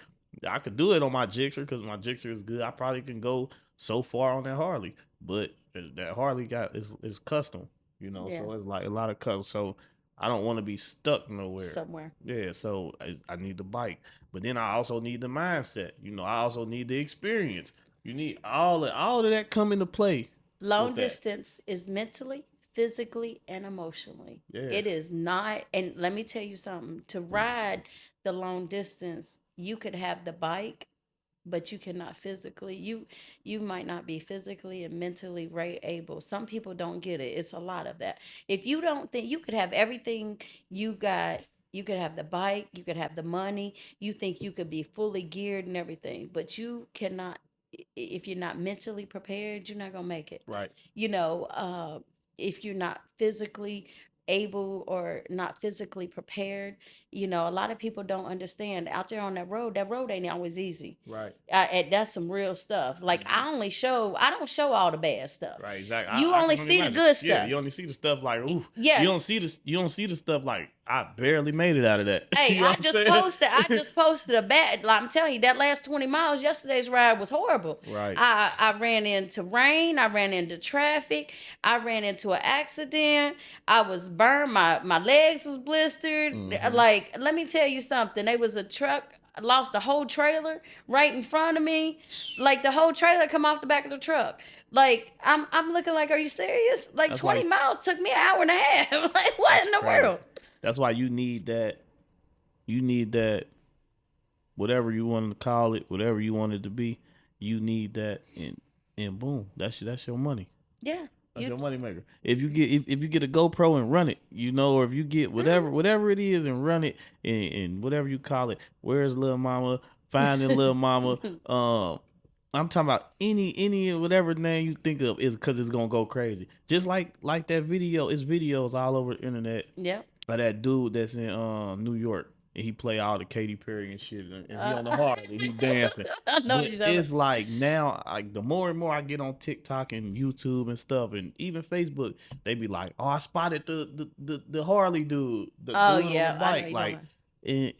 I could do it on my Gixxer because my Gixxer is good. I probably can go so far on that Harley, but that Harley is custom. So it's like a lot of custom. So I don't want to be stuck nowhere. Somewhere. Yeah, so I need the bike, but then I also need the mindset. I also need the experience. You need all of that come into play. Long distance is mentally, physically, and emotionally. Yeah. It is not, and let me tell you something. To ride the long distance, you could have the bike, but you cannot physically. You might not be physically and mentally able. Some people don't get it. It's a lot of that. If you don't think you could have everything you got. You could have the bike, you could have the money, you think you could be fully geared and everything, but you cannot. If you're not mentally prepared, you're not gonna make it. Right. If you're not physically able or not physically prepared, a lot of people don't understand out there on that road ain't always easy. Right. That's some real stuff. Like I don't show all the bad stuff. Right, exactly. You only see the good stuff. Yeah, you only see the stuff like, ooh. Yeah. You don't see the stuff like, I barely made it out of that. Hey, I just posted a bad. Like, I'm telling you, that last 20 miles, yesterday's ride was horrible. Right. I ran into rain. I ran into traffic. I ran into an accident. I was burned. My legs was blistered. Like, let me tell you something. There was a truck. I lost the whole trailer right in front of me. Like, the whole trailer come off the back of the truck. Like, I'm looking like, are you serious? Like, that's 20 miles took me an hour and a half. Like, what in the world? That's why you need that. You need that, whatever you wanted to call it, whatever you want it to be. You need that, and boom, that's your money. Yeah, that's your money maker. If you get a GoPro and run it, or if you get whatever it is and run it, and whatever you call it. Where's Lil Mama? Finding Lil Mama. I'm talking about any whatever name you think of is because it's gonna go crazy. Just like that video. It's videos all over the internet. Yep. By that dude that's in New York, and he play all the Katy Perry and shit, and he on the Harley, he dancing. I know what you're talking it's like now, like the more and more I get on TikTok and YouTube and stuff, and even Facebook, they be like, "Oh, I spotted the Harley dude, the dude on the bike." Like, and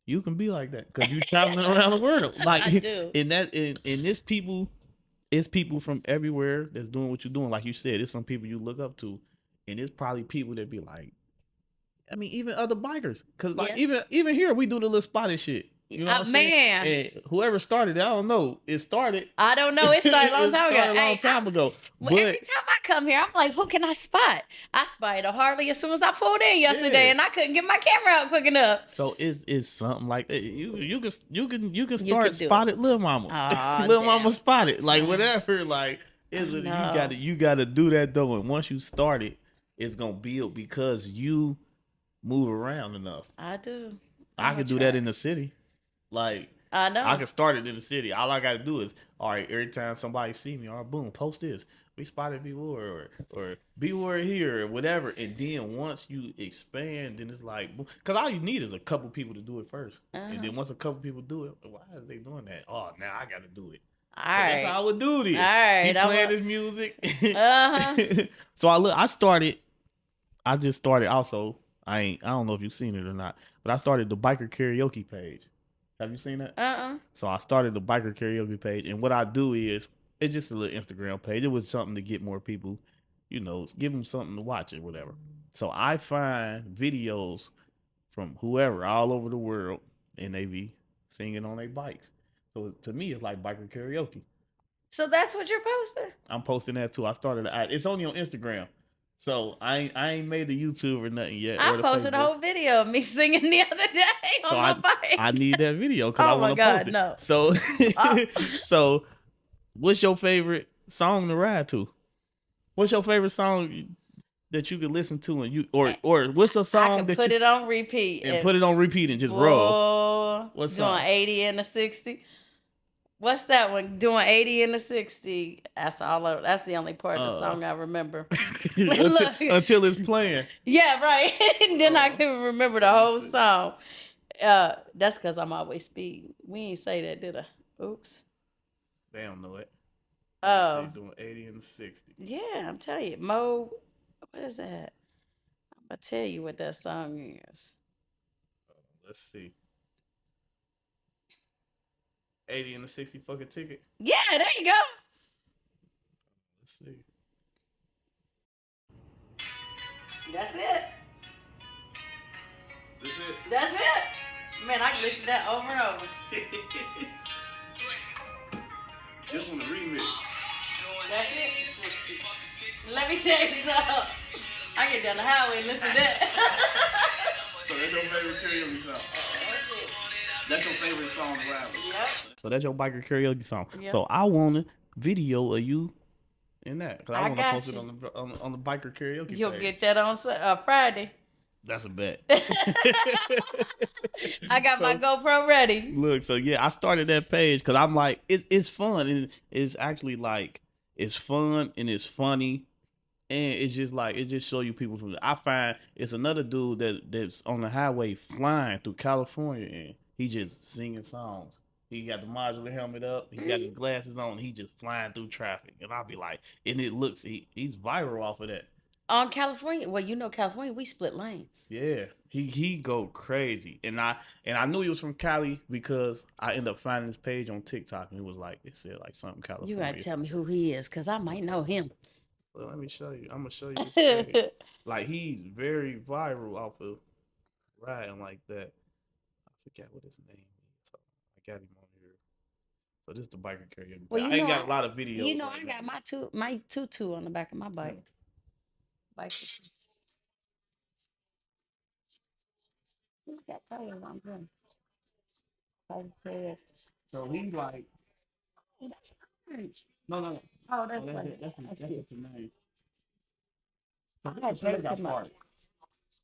you can be like that because you traveling around the world. Like, I do. And this people, it's people from everywhere that's doing what you're doing. Like you said, it's some people you look up to, and it's probably people that be like. I mean, even other bikers, because like even here we do the little spotted shit. You know what I'm saying? And whoever started it, I don't know. It started. I don't know. It started a long time ago. But every time I come here, I'm like, who can I spot? I spotted a Harley as soon as I pulled in yesterday, and I couldn't get my camera out quick enough. So it's something like you can start spotted Lil Mama. Lil Mama spotted, like whatever. Like you gotta do that though, and once you start it, it's gonna build because you move around enough. I do. I could do that in the city. Like, I know. I can start it in the city. All I got to do is, all right, every time somebody see me, all right, boom, post this. We spotted B-Ward or B-Ward here or whatever. And then once you expand, then it's like, because all you need is a couple people to do it first. And then once a couple people do it, why are they doing that? Oh, now I got to do it. All That's how I right. would do this. All right, He I'm playing a- his music. Uh-huh. So I just started also. I don't know if you've seen it or not, but I started the biker karaoke page. Have you seen that? So I started the biker karaoke page, and what I do is it's just a little Instagram page. It was something to get more people, give them something to watch or whatever. So I find videos from whoever all over the world, and they be singing on their bikes. So to me, it's like biker karaoke. So that's what you're posting? I'm posting that too. I started. It's only on Instagram, so I ain't made the YouTube or nothing yet. I or the posted a Facebook. whole video of me singing the other day So on my bike. I need that video because I Oh my want to God, post it. no. So so what's your favorite song to ride to? What's your favorite song that you could listen to and or what's a I song could that put you it on repeat and put it on repeat and just roll? What's doing song? 80 and a 60. What's that one? Doing 80 and a 60. That's the only part of the song I remember. until it's playing. Yeah, right. Then I can remember the whole song. That's because I'm always speeding. We ain't say that, did I? Oops. They don't know it. Doing 80 and 60. Yeah, I'm telling you. Mo, what is that? I'm going to tell you what that song is. Let's see. 80 and the 60 fucking ticket. Yeah, there you go. Let's see. That's it. That's it. That's it. Man, I can listen to that over and over. This one the remix. That's it. Let me tell you something. I get down the highway and listen to that. So that's your favorite karaoke song? That's your favorite song to rap with? Yep. So that's your biker karaoke song. Yep. So I want a video of you in that. Because I want to got post you. it on the biker karaoke You'll page. get that on Friday. That's a bet. I got my GoPro ready. Look, so yeah, I started that page because I'm like, it's fun. And it's actually like, it's fun and it's funny. And it's just like, it just show you people from I find it's another dude that's on the highway flying through California and he just singing songs. He got the modular helmet up, he got his glasses on, he just flying through traffic. And I'll be like, and it looks, he's viral off of that. On California, well, California, we split lanes. Yeah, he go crazy, and I knew he was from Cali because I ended up finding his page on TikTok, and it was like it said like something California. You gotta tell me who he is, cause I might know him. Well, let me show you. I'm gonna show you his page. Like he's very viral off of riding like that. I forget what his name is. So I got him on here. So this is the biker karaoke. Well, I ain't got a lot of videos. You know, I got my tutu on the back of my bike. He's got tires on him. So he like no. Oh, that's That's the name. All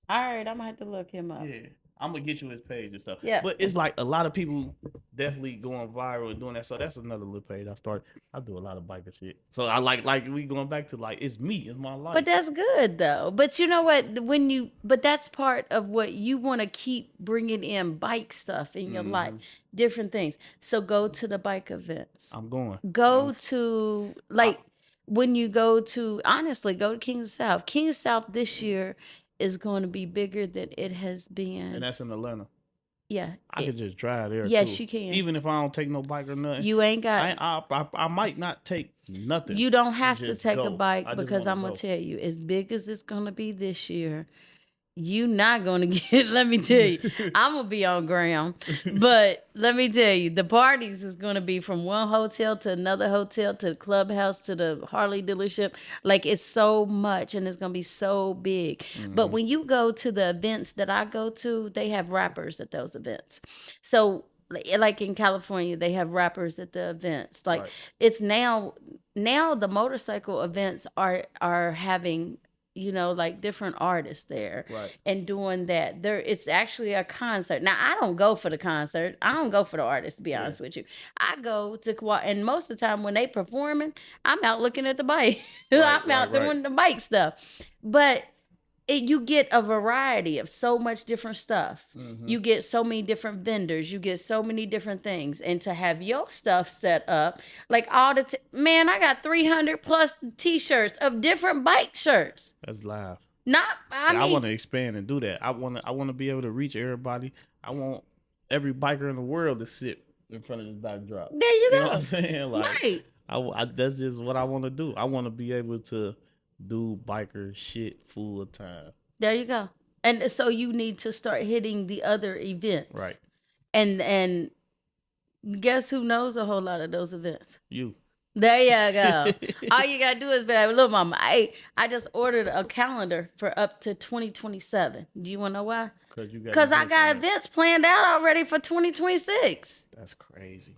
right, I'm gonna have to look him up. Yeah, I'm gonna get you his page and stuff. Yeah, but it's like a lot of people definitely going viral and doing that. So that's another little page I started. I do a lot of biker shit. So I like we going back to like it's me, it's my life. But that's good though. But you know what? But that's part of what you want to keep bringing in bike stuff in your life, different things. So go to the bike events. I'm going. Go to when you go to honestly go to King of the South. King of the South this year is going to be bigger than it has been. And that's in Atlanta. Yeah. I could just drive there too. Yes, you can. Even if I don't take no bike or nothing. You ain't got I might not take nothing. You don't have to take a go. bike because I'm going to tell you, as big as it's going to be this year, you not going to get, let me tell you, I'm going to be on ground. But let me tell you, the parties is going to be from one hotel to another hotel to the clubhouse to the Harley dealership. Like it's so much and it's going to be so big. But when you go to the events that I go to, they have rappers at those events. So like in California, they have rappers at the events. Like it's now the motorcycle events are having like different artists there and doing that. It's actually a concert. Now, I don't go for the concert. I don't go for the artist, to be honest with you. I go to, and most of the time when they performing, I'm out looking at the bike. I'm out doing the bike stuff. But you get a variety of so much different stuff. Mm-hmm. You get so many different vendors. You get so many different things. And to have your stuff set up, like all the man, I got 300 plus t-shirts of different bike shirts. That's live. I want to expand and do that. I want to be able to reach everybody. I want every biker in the world to sit in front of this backdrop. There you go. You know what I'm saying? Like, right. That's just what I want to do. I want to be able to do biker shit full time. There you go. And so you need to start hitting the other events. Right. And guess who knows a whole lot of those events? You. There you go. All you gotta do is be like, Lil Mama, I just ordered a calendar for up to 2027. Do you wanna know why? Because I got events planned out already for 2026. That's crazy.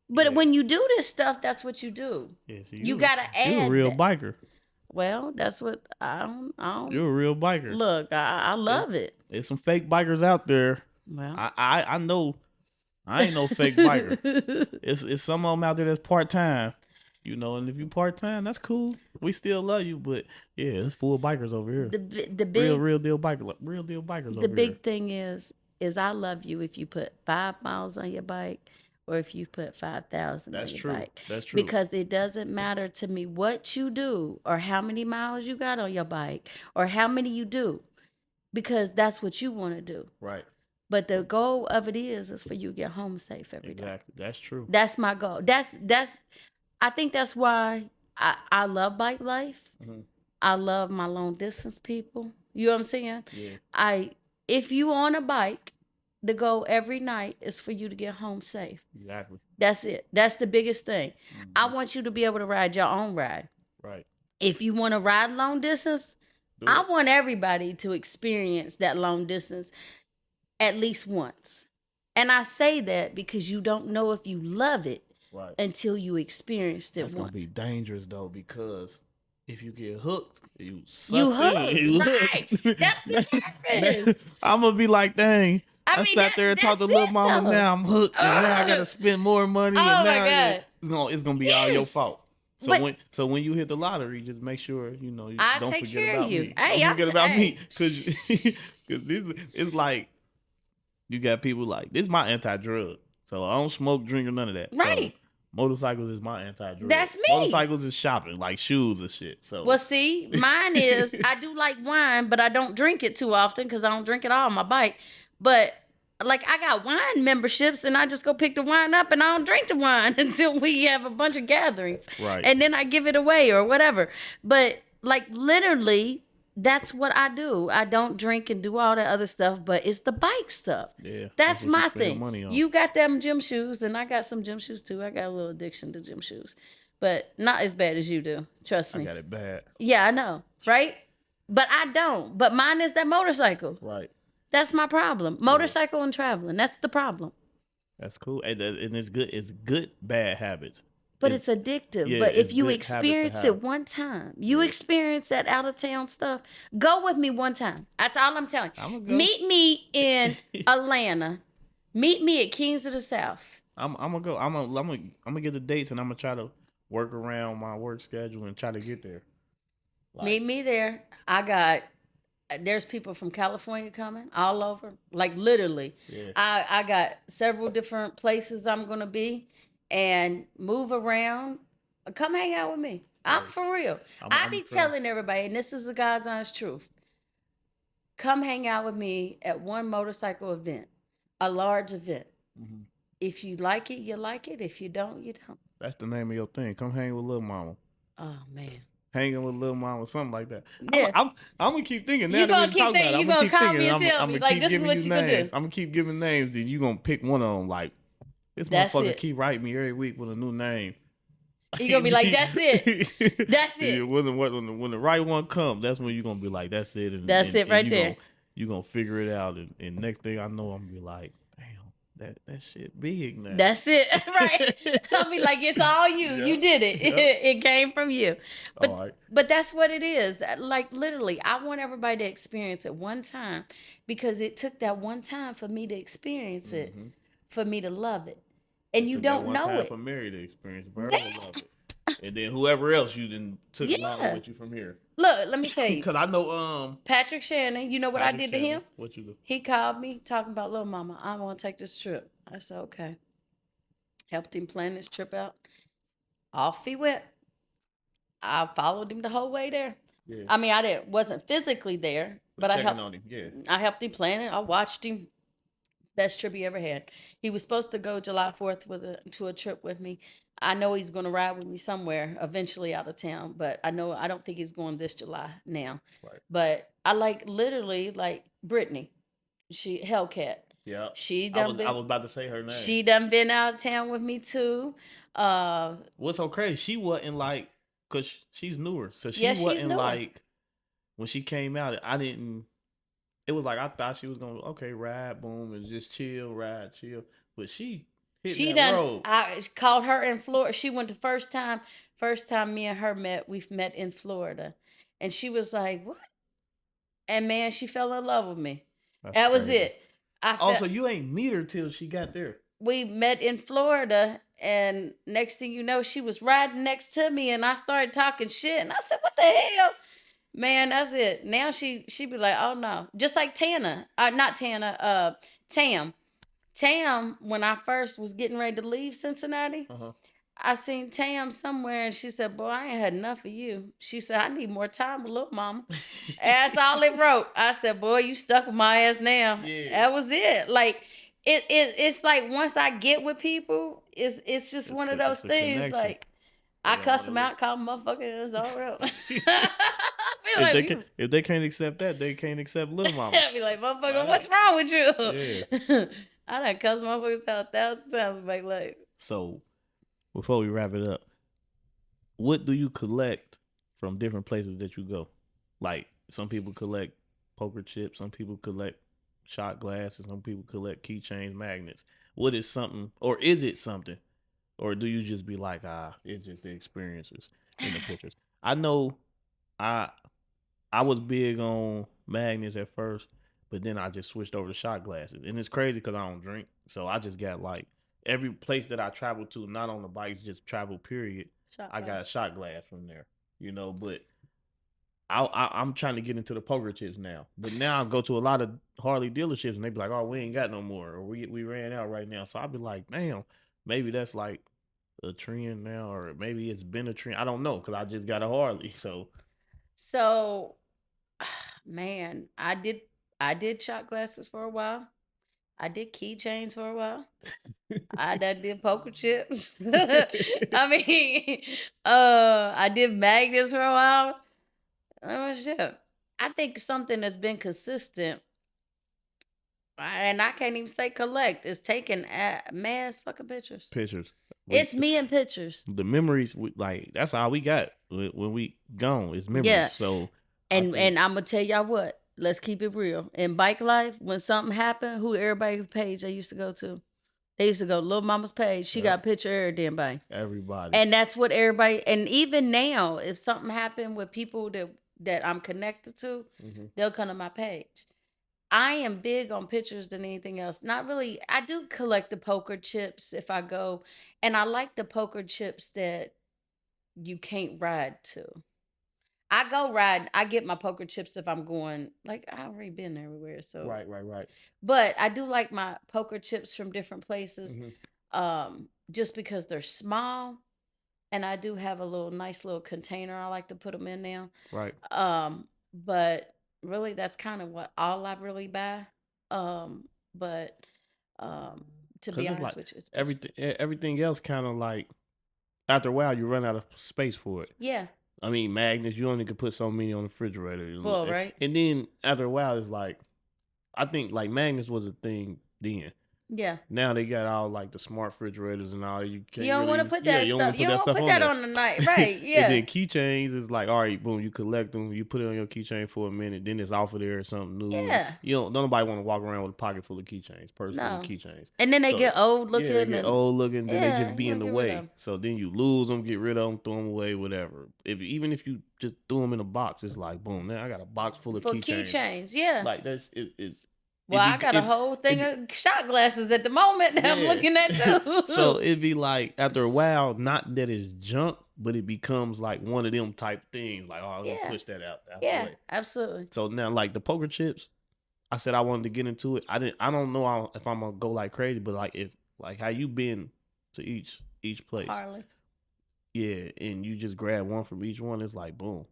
But when you do this stuff, that's what you do. Yeah, so you gotta add. You're a real biker. Well, that's what I don't. You're a real biker. Look, I love it. There's some fake bikers out there. Well, I know. I ain't no fake biker. It's some of them out there that's part time, you know. And if you part time, that's cool. We still love you, but yeah, it's full bikers over here. The big real deal bikers over here. The big thing is I love you if you put 5 miles on your bike or if you put 5,000 on your bike. That's true. Because it doesn't matter to me what you do or how many miles you got on your bike or how many you do, because that's what you want to do. Right. But the goal of it is for you to get home safe every day. Exactly. That's true. That's my goal. I think that's why I love bike life. Mm-hmm. I love my long distance people. You know what I'm saying? Yeah. If you on a bike, the goal every night is for you to get home safe. Exactly. That's it. That's the biggest thing. Mm-hmm. I want you to be able to ride your own ride. Right. If you want to ride long distance, I want everybody to experience that long distance at least once. And I say that because you don't know if you love it until you experienced it once. That's going to be dangerous, though, because if you get hooked, you hooked. Right. That's the purpose. I'm going to be like, dang. I sat there and talked to Lil Mama. Now I'm hooked, and now I got to spend more money. And now it's going to be all your fault. So when you hit the lottery, just make sure you don't forget about me. Hey, don't forget about me, because it's like you got people like this. Is my anti-drug, so I don't smoke, drink, or none of that. Right. So motorcycles is my anti-drug. That's me. Motorcycles is shopping, like shoes and shit. So well, see, mine is I do like wine, but I don't drink it too often because I don't drink it all on my bike. But like I got wine memberships and I just go pick the wine up and I don't drink the wine until we have a bunch of gatherings. Right. And then I give it away or whatever. But like literally, that's what I do. I don't drink and do all that other stuff, but it's the bike stuff. Yeah. That's my thing. You got them gym shoes and I got some gym shoes too. I got a little addiction to gym shoes. But not as bad as you do. Trust me. I got it bad. Yeah, I know. Right? But I don't. But mine is that motorcycle. Right. That's my problem. Motorcycle and traveling. That's the problem. That's cool. And it's good. It's good bad habits. But it's addictive. Yeah, but if you experience it one time, you experience that out of town stuff, go with me one time. That's all I'm telling you. Meet me in Atlanta. Meet me at Kings of the South. I'm gonna go. I'm gonna get the dates and I'm gonna try to work around my work schedule and try to get there. Meet me there. There's people from California coming all over, like literally. Yeah. I got several different places I'm going to be and move around. Come hang out with me. I'm for real. I be telling everybody, and this is the God's honest truth. Come hang out with me at one motorcycle event, a large event. Mm-hmm. If you like it, you like it. If you don't, you don't. That's the name of your thing. Come hang with Lil Mama. Oh, man. Hanging with Lil Mama, something like that. Yeah. I'm gonna keep thinking. You gonna keep thinking. You gonna call me and tell me like this is what you gonna do. I'm gonna keep giving names. Then you gonna pick one of them. Like this motherfucker keep writing me every week with a new name. You gonna be like, that's it. That's it. When the right one comes, that's when you gonna be like, that's it. And, that's it right there. You gonna figure it out, and next thing I know, I'm gonna be like, that shit big now. That's it. Right. I'll be like, it's all you. Yeah. You did it. Yeah. It came from you. But that's what it is. Like literally, I want everybody to experience it one time because it took that one time for me to experience it, for me to love it. And you don't know it. For Mary to experience it, for her to love it. And then whoever else you then took along Yeah. with you from here. Look, let me tell you. Because I know Patrick Shannon, you know what I did to him? What you do? He called me talking about Lil Mama. I want to take this trip. I said, okay. Helped him plan this trip out. Off he went. I followed him the whole way there. Yeah. I mean, wasn't physically there, but I helped on him. Yeah. I helped him plan it. I watched him. Best trip he ever had. He was supposed to go July 4th to a trip with me. I know he's going to ride with me somewhere eventually out of town, but I don't think he's going this July now. Right. But I literally like Brittany. She Hellcat. Yeah. I was about to say her name. She done been out of town with me too. What's so crazy? She wasn't like, cause she's newer, so she wasn't newer. like when she came out. I didn't. It was like I thought she was gonna ride, boom, and just chill, ride, chill. But she hit that road. I called her in Florida. She went the first time me and her met. We've met in Florida, and she was like, "What?" And man, she fell in love with me. That was it. Also, you ain't meet her till she got there. We met in Florida, and next thing you know, she was riding next to me, and I started talking shit, and I said, "What the hell?" Man, that's it. Now she be like, "Oh no," just like Tana, not Tana, Tam. Tam, when I first was getting ready to leave Cincinnati, I seen Tam somewhere, and she said, "Boy, I ain't had enough of you." She said, "I need more time with Lil Mama." That's all it wrote. I said, "Boy, you stuck with my ass now." Yeah. That was it. Like it's like once I get with people, it's just one of those things. Connection. Like I cuss them out, call them motherfuckers. It's all real. If they can't accept that, they can't accept Lil Mama. I'd be like, "Motherfucker, what's wrong with you?" Yeah. I done cuss motherfuckers out 1,000 times. Like, so, before we wrap it up, what do you collect from different places that you go? Like, some people collect poker chips, some people collect shot glasses, some people collect keychains, magnets. What is something, or is it something? Or do you just be like, it's just the experiences in the pictures? I know I was big on magnets at first, but then I just switched over to shot glasses. And it's crazy because I don't drink. So I just got like every place that I travel to, not on the bikes, just travel period. I got a shot glass from there, but I'm trying to get into the poker chips now. But now I go to a lot of Harley dealerships and they be like, "Oh, we ain't got no more," or we ran out right now. So I'll be like, damn, maybe that's like a trend now, or maybe it's been a trend. I don't know, because I just got a Harley. So man, I did shot glasses for a while. I did keychains for a while. I did poker chips. I mean, I did magnets for a while. Oh shit! I think something that's been consistent, and I can't even say collect, is taking mass fucking pictures. It's me and pictures. The memories, that's all we got when we gone. It's memories. Yeah. So, and I'm gonna tell y'all what. Let's keep it real. In bike life, when something happened, who everybody's page they used to go to? They used to go Lil Mama's page. She got a picture of every damn body. Everybody. And that's what everybody. And even now, if something happened with people that I'm connected to, they'll come to my page. I am big on pictures than anything else. Not really. I do collect the poker chips if I go, and I like the poker chips that you can't ride to. I go ride. I get my poker chips if I'm going. Like, I already been everywhere. So right. But I do like my poker chips from different places, just because they're small, and I do have a nice little container I like to put them in now. Right. But really, that's kind of all I really buy. But to be honest with you, it's everything else kind of like after a while you run out of space for it. Yeah. I mean, magnets, you only could put so many on the refrigerator. Well, right. And then after a while, it's like, I think like magnets was a thing then. Yeah. Now they got all like the smart refrigerators and all. You don't want to put that stuff. You don't put that on the night, right? Yeah. And then keychains is like, all right, boom, you collect them, you put it on your keychain for a minute, then it's off of there or something new. Yeah. Don't nobody want to walk around with a pocket full of keychains, purse full of keychains. And then they get old looking. Yeah, they get old looking. Then they just be in the way. So then you lose them, get rid of them, throw them away, whatever. Even if you just threw them in a box, it's like, boom, now I got a box full of keychains. Yeah. Like that's it's. Well, I got a whole thing of shot glasses at the moment that I'm looking at too. So it'd be like, after a while, not that it's junk, but it becomes like one of them type things. Like, oh, I'm gonna Yeah. push that out the Yeah, way. absolutely. So now, like the poker chips, I said I wanted to get into it. I don't know if I'm gonna go like crazy, but like how you been to each place. Harleys. Yeah, and you just grab one from each one. It's like boom,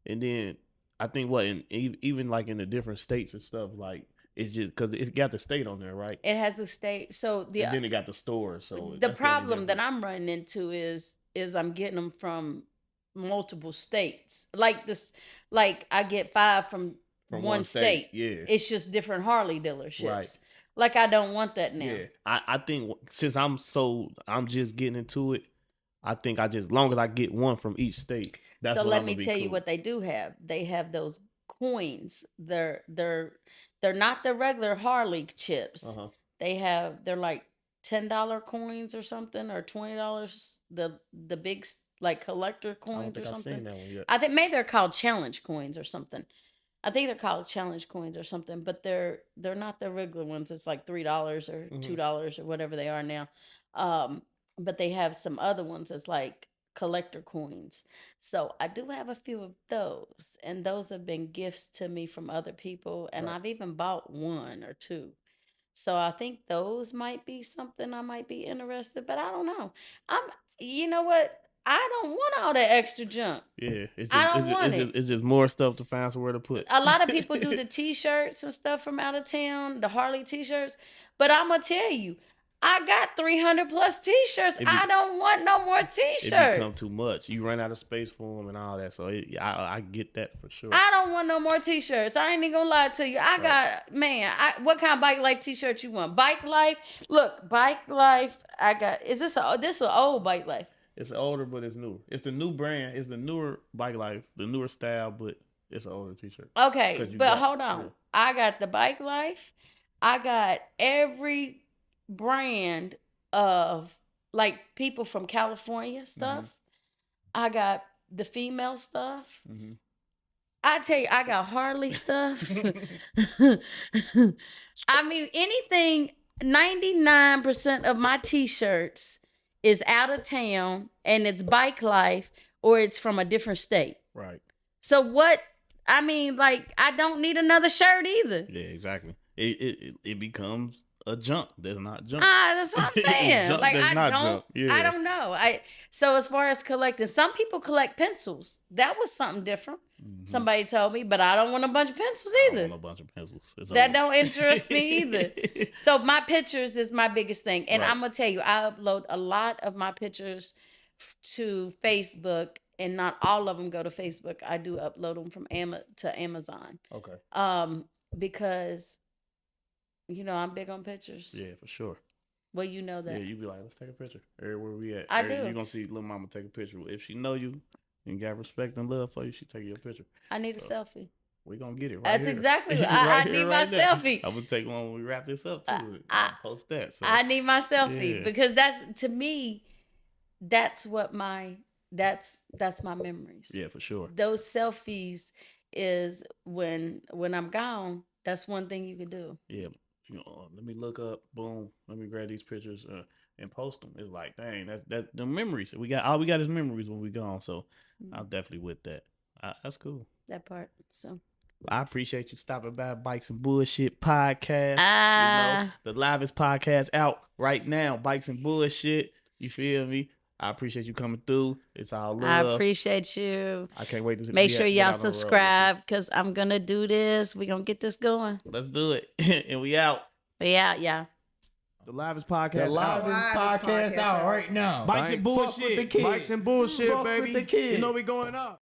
and then I think even like in the different states and stuff, like it's just because it's got the state on there, right? It has a state. So And then it got the store. So the that's the only problem that difference. I'm running into is I'm getting them from multiple states. Like this, like I get 5 from one state. Yeah, It's just different Harley dealerships. Right. Like I don't want that now. yeah. I think since I'm just getting into it, I think as long as I get one from each state. That's So what let I'm me gonna be tell you cool. what they do have. They have those coins. They're not the regular Harley chips. Uh-huh. They're like $10 coins or something, or $20. The big like collector I don't coins or think I've something. seen that one yet. I think maybe they're called challenge coins or something. I think they're called challenge coins or something, but they're not the regular ones. It's like $3 or $2 or whatever they are now. But they have some other ones that's like collector coins. So I do have a few of those, and those have been gifts to me from other people, and Right. I've even bought 1 or 2. So I think those might be something I might be interested, but I don't know. You know what? I don't want all that extra junk. Yeah, I don't want it. It's just more stuff to find somewhere to put. A lot of people do the t-shirts and stuff from out of town, the Harley t-shirts. But I'm going to tell you, I got 300 plus t-shirts. I don't want no more t-shirts. It become too much. You run out of space for them and all that. So I get that for sure. I don't want no more t-shirts. I ain't even going to lie to you. What kind of Bike Life t-shirt you want? Bike Life? Look, Bike Life, is this an old Bike Life? It's older, but it's new. It's the new brand. It's the newer Bike Life, the newer style, but it's an older t-shirt. Okay, but hold on. Yeah. I got the Bike Life. I got every brand of like people from California stuff. I got the female stuff. I tell you, I got Harley stuff. I mean, anything, 99% of my t-shirts is out of town, and it's Bike Life, or it's from a different state. Right. So what? I mean, like, I don't need another shirt either. Yeah, exactly. It becomes a junk that's not junk. That's what I'm saying. Like, Yeah. I don't know. So as far as collecting, some people collect pencils. That was something different. Somebody told me, but I don't want a bunch of pencils either. I don't want a bunch of pencils. That don't interest me either. So my pictures is my biggest thing. And I'm going to tell you, I upload a lot of my pictures to Facebook, and not all of them go to Facebook. I do upload them from to Amazon. Okay. Because, you know, I'm big on pictures. Yeah, for sure. Well, you know that. Yeah, you be like, let's take a picture. Everywhere we at. I do. You're going to see Lil Mama take a picture. If she know you and got respect and love for you, she take your picture. I need a selfie. We're going to get it right That's here. exactly. I need my selfie. I'm going to take one when we wrap this up, too. Post that. So. I need my selfie. Yeah. Because to me, that's what that's my memories. Yeah, for sure. Those selfies is when I'm gone, that's one thing you can do. Yeah. Let me look up, boom, let me grab these pictures and post them. It's like, dang, that's the memories. All we got is memories when we gone. So I'm definitely with that. That's cool. That part. So I appreciate you stopping by Bikes and Bullshit podcast. The livest podcast out right now. Bikes and Bullshit. You feel me? I appreciate you coming through. It's all love. I appreciate you. I can't wait to make sure y'all subscribe, because I'm going to do this. We're going to get this going. Let's do it. And we out. We out, y'all. The livest podcast The livest podcast out right now. Bikes and Bullshit. Fuck with the kids. Bikes and Bullshit, Fuck baby. with the kids. You know we going up.